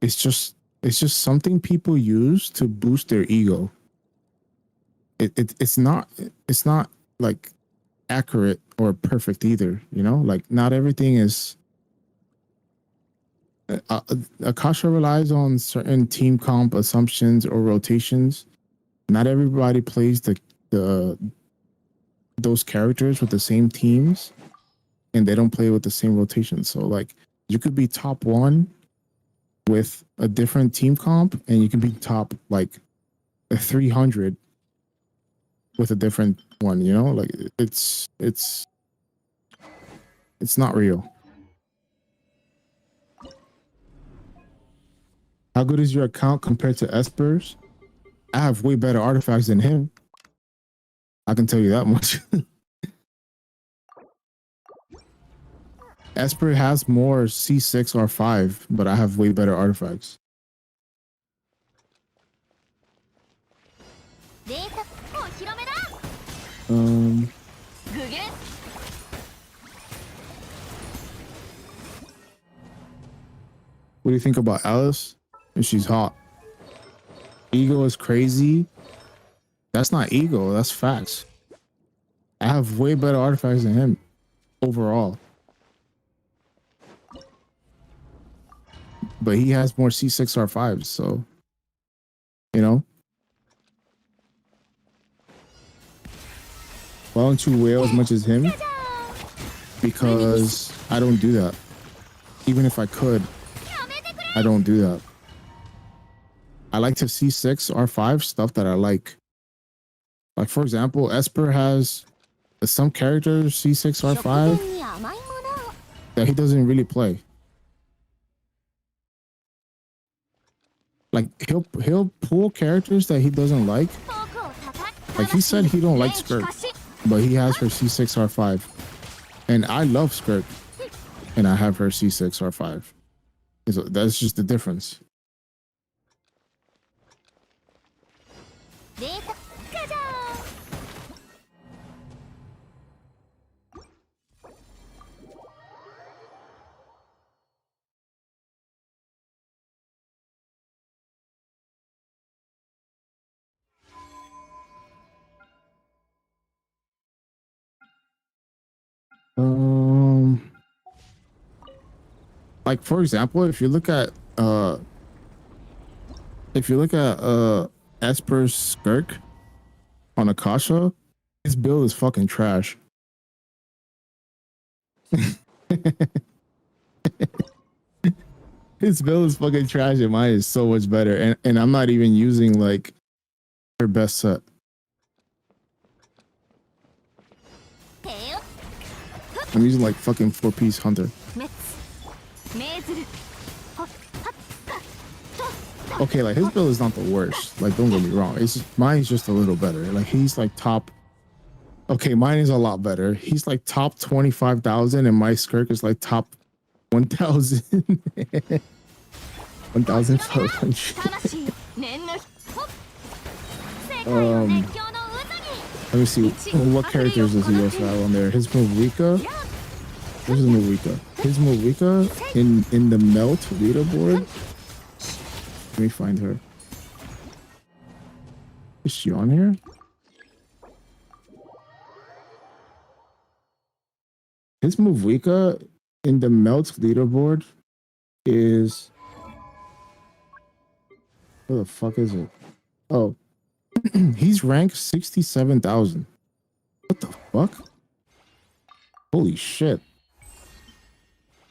It's just something people use to boost their ego. It's not like accurate or perfect either, you know? Like not everything is Akasha relies on certain team comp assumptions or rotations. Not everybody plays those characters with the same teams and they don't play with the same rotations. So like you could be top 1 with a different team comp and you can be top like 300 with a different one, you know? Like it's not real. How good is your account compared to Esper's? I have way better artifacts than him. I can tell you that much. Esper has more C6 or 5, but I have way better artifacts. データお披露目だ Um, 具現 what do you think about Alice? And she's hot. Ego is crazy. That's not ego. That's facts. I have way better artifacts than him overall. But he has more C6 R5s, so you know. Why don't you wail as much as him? Because I don't do that. Even if I could, I don't do that. I like to C6 R5 stuff that I like. Like for example, Esper has some characters C6 R5 that he doesn't really play. Like he'll pull characters that he doesn't like. Like he said he don't like Skirk, but he has her C6 R5. And I love Skirk. And I have her C6 R5. So that's just the difference. Like for example, if you look at Esper's Skirk on Akasha, his build is fucking trash. His build is fucking trash and mine is so much better. And I'm not even using like her best set. I'm using like fucking 4-piece Hunter. Okay, like his build is not the worst. Like don't get me wrong. It's just, mine's just a little better. Like he's like top. Okay, mine is a lot better. He's like top 25,000 and my Skirk is like top 1,000. 1,500. Let me see. What characters does he also have on there? His Movika. Where's his Movika? His Movika in the melt leaderboard. Let me find her. Is she on here? His Movika in the melt leaderboard is. Where the fuck is it? Oh, he's ranked 67,000. What the fuck? Holy shit.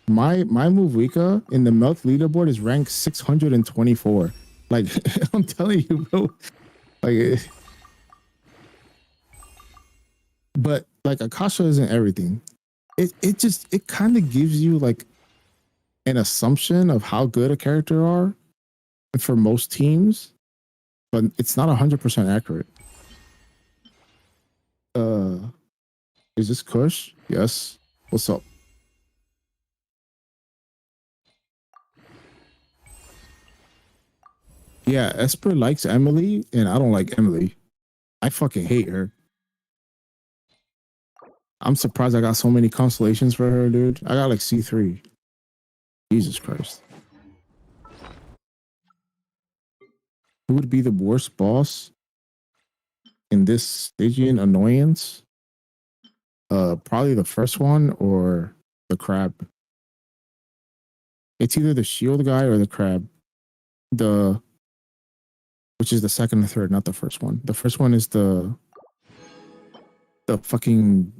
My Movika in the melt leaderboard is ranked 624. Like I'm telling you, bro. Like, but like Akasha isn't everything. It kind of gives you like an assumption of how good a character are for most teams, but it's not 100% accurate. Is this Kush? Yes. What's up? Yeah, Esper likes Emily, and I don't like Emily. I fucking hate her. I'm surprised I got so many constellations for her, dude. I got like C3. Jesus Christ. Who would be the worst boss in this Stygian annoyance? Probably the first one or the crab. It's either the shield guy or the crab. Which is the second and third, not the first one. The first one is the fucking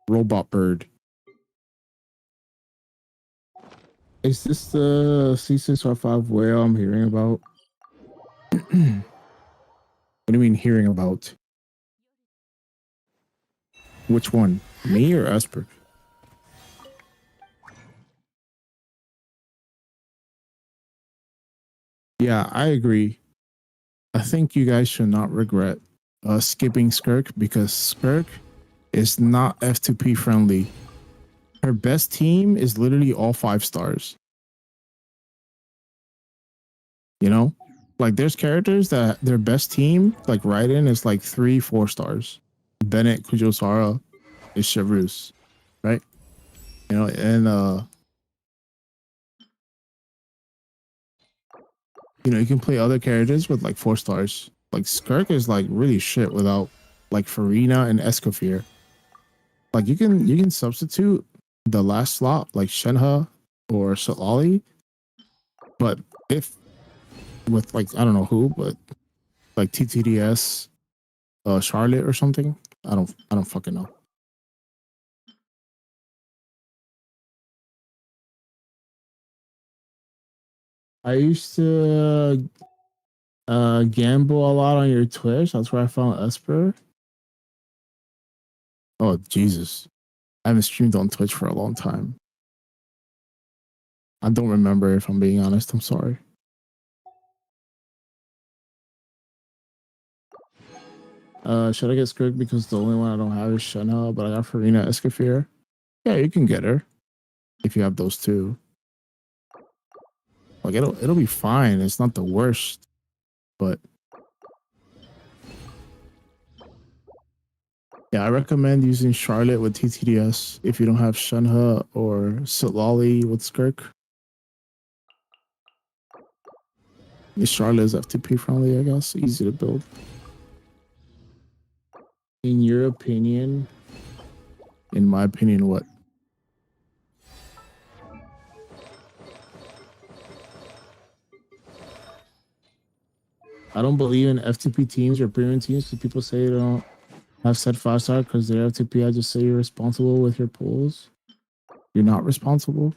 robot bird. Is this the C6 R5 whale I'm hearing about? What do you mean hearing about? Which one? Me or Esper? Yeah, I agree. I think you guys should not regret skipping Skirk because Skirk is not F2P friendly. Her best team is literally all 5 stars. You know? Like there's characters that their best team, like Raiden, is like 3-4 stars. Bennett Kujosara is Chevreuse, right? You know, and you know, you can play other characters with like 4 stars. Like Skirk is like really shit without like Farina and Escoffier. Like you can substitute the last slot like Shenhe or Solali, but if with like I don't know who, but like TTDS, Charlotte or something. I don't fucking know. I used to gamble a lot on your Twitch. That's where I found Esper. Oh Jesus. I haven't streamed on Twitch for a long time. I don't remember if I'm being honest. I'm sorry. Should I get Skirk because the only one I don't have is Shenhe, but I got Farina Escoffier? Yeah, you can get her if you have those two. Like it'll be fine. It's not the worst, but yeah, I recommend using Charlotte with TTDS if you don't have Shenhe or Silali with Skirk. Charlotte is FTP friendly, I guess. Easy to build. In your opinion, in my opinion, what? I don't believe in FTP teams or premium teams because people say they don't have said 5-star because they're FTP. I just say you're responsible with your pulls. You're not responsible.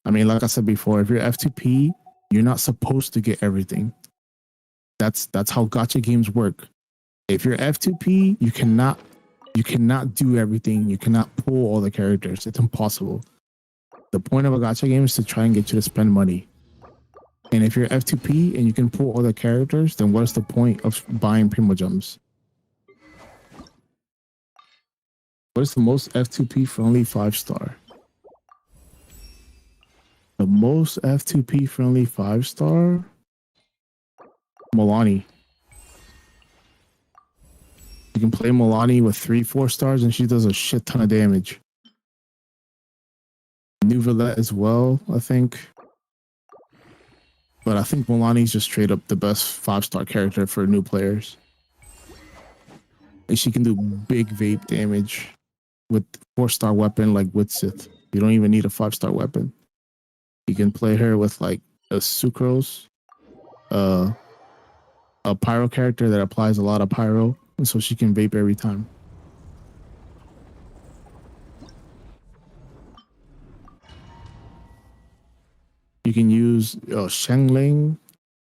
I mean, like I said before, if you're FTP, you're not supposed to get everything. That's how gacha games work. If you're F2P, you cannot do everything. You cannot pull all the characters. It's impossible. The point of a gacha game is to try and get you to spend money. And if you're F2P and you can pull all the characters, then what is the point of buying Primogems? What is the most F2P friendly 5-star? The most F2P friendly 5-star? Milani. You can play Milani with 3-4 stars and she does a shit ton of damage. Nouvellette as well, I think. But I think Milani's just straight up the best 5-star character for new players. And she can do big vape damage with 4-star weapon like Witsith. You don't even need a 5-star weapon. You can play her with like a Sucrose, a pyro character that applies a lot of pyro, and so she can vape every time. You can use Shengling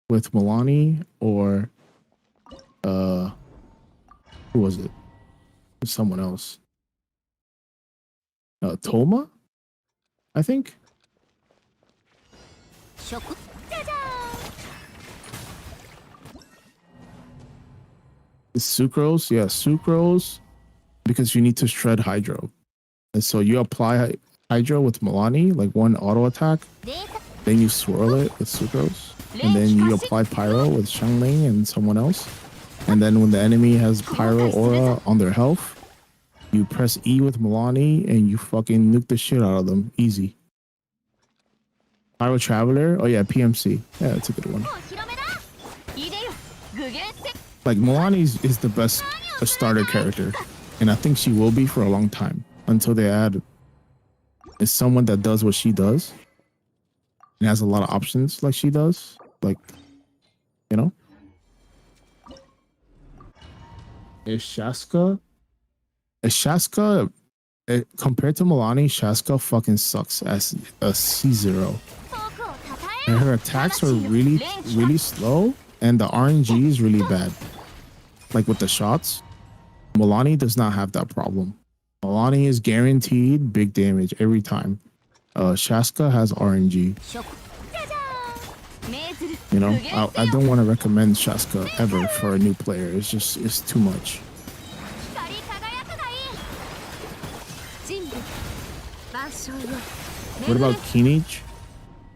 with Milani or who was it? Someone else. Toma, I think. Sucrose, yeah, Sucrose, because you need to shred Hydro. And so you apply Hydro with Milani, like one auto attack, then you swirl it with Sucrose, and then you apply Pyro with Shangling and someone else. And then when the enemy has Pyro Aura on their health, you press E with Milani and you fucking nuke the shit out of them. Easy. Pyro Traveler, oh yeah, PMC. Yeah, that's a good one. Like Milani is the best starter character, and I think she will be for a long time until they add is someone that does what she does and has a lot of options like she does. Like, you know, is Shaska compared to Milani, Shaska fucking sucks as a C0. And her attacks are really, really slow, and the RNG is really bad. Like with the shots, Milani does not have that problem. Milani is guaranteed big damage every time. Shaska has RNG. You know, I don't want to recommend Shaska ever for a new player. It's too much. What about Kinich?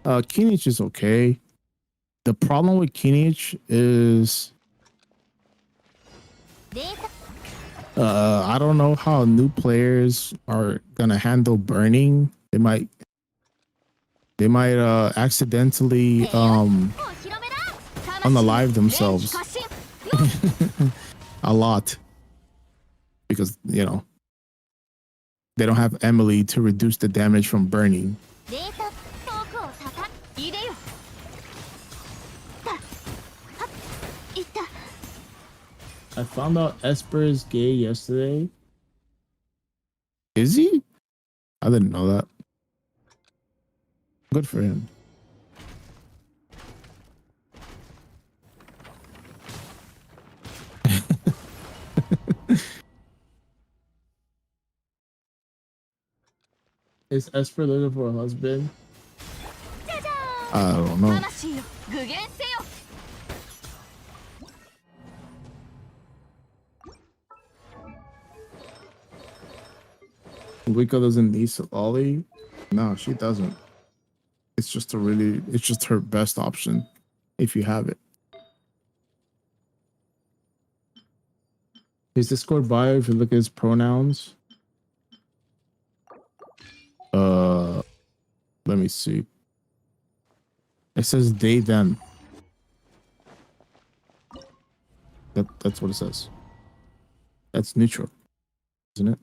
Kinich is okay. The problem with Kinich is I don't know how new players are gonna handle burning. They might accidentally お披露目だ unalive themselves 連気過信 a lot because they don't have Emily to reduce the damage from burning. データ遠くをたたいでよだはっいった I found out Esper is gay yesterday. Is he? I didn't know that. Good for him. Is Esper looking for a husband? じゃじゃ I don't know. 魂よ具現せよ Wika doesn't need Ollie. No, she doesn't. It's just her best option if you have it. His Discord bio, if you look at his pronouns. Let me see. It says they, them. That's what it says. That's neutral, isn't it?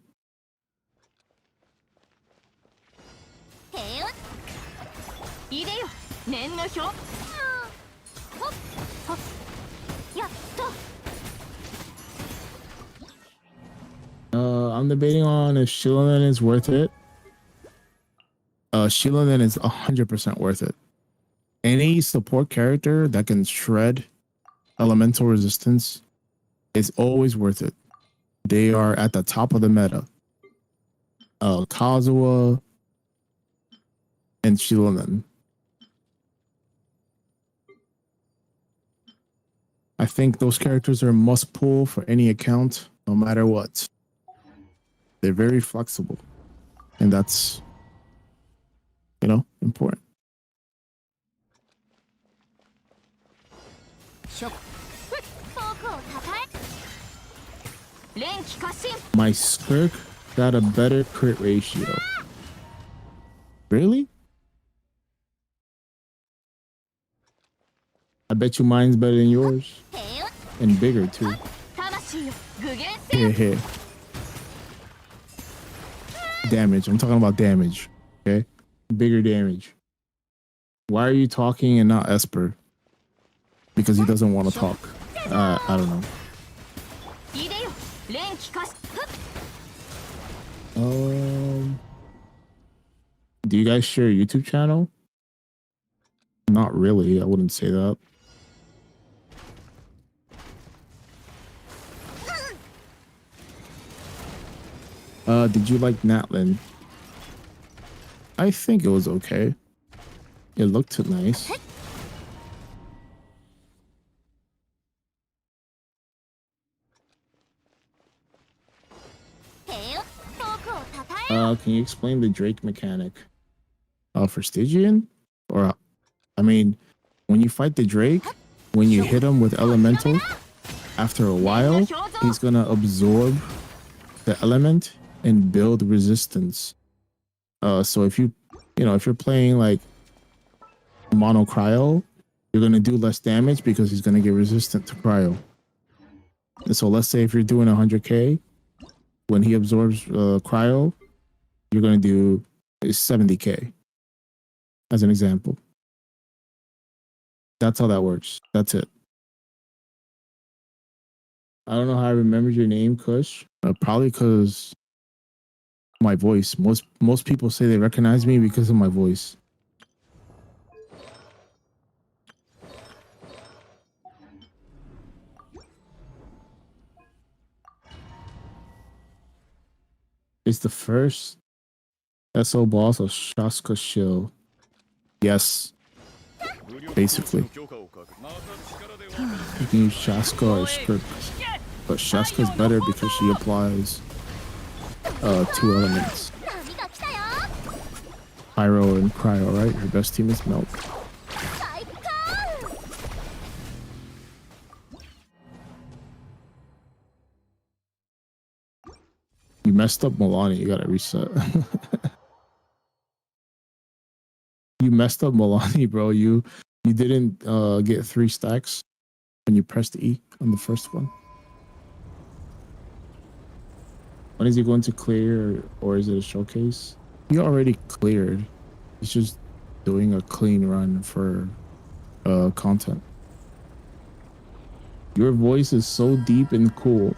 へよいでよ念の表ほっほっやっと I'm debating on if Shilinen is worth it. Shilinen is 100% worth it. Any support character that can shred elemental resistance is always worth it. They are at the top of the meta. Kazuha and Shilinen. I think those characters are a must pull for any account, no matter what. They're very flexible, and that's, important. しょっ遠くをたたえ連気過信 My Skirk got a better crit ratio. Really? I bet you mine's better than yours. へよ And bigger, too. 魂よ具現せよ Here. Damage. I'm talking about damage. Okay? Bigger damage. Why are you talking and not Esper? Because he doesn't want to talk. I don't know. いでよ連気過信 Do you guys share a YouTube channel? Not really. I wouldn't say that. Did you like Natlin? I think it was okay. It looked nice. Can you explain the Drake mechanic? For Stygian? Or, I mean, when you fight the Drake, when you hit him with Elemental, after a while, he's gonna absorb the element and build resistance. So if you're playing like mono cryo, you're gonna do less damage because he's gonna get resistant to cryo. And so let's say if you're doing 100k, when he absorbs cryo, you're gonna do 70k. As an example. That's how that works. That's it. I don't know how I remembered your name, Kush. Probably because my voice. Most people say they recognize me because of my voice. It's the first SO boss of Shaska Shill. Yes, basically. You can use Shaska or Skirk, but Shaska's better because she applies 2 elements. 波が来たよ Pyro and Cryo, right? Her best team is Melt. You messed up Milani. You gotta reset. You messed up Milani, bro. You didn't get 3 stacks when you pressed E on the first one. When is he going to clear, or is it a showcase? He already cleared. He's just doing a clean run for content. Your voice is so deep and cool.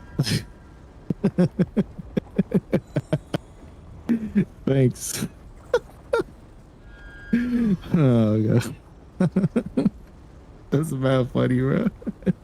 Thanks. Oh god. That's bad funny, bro.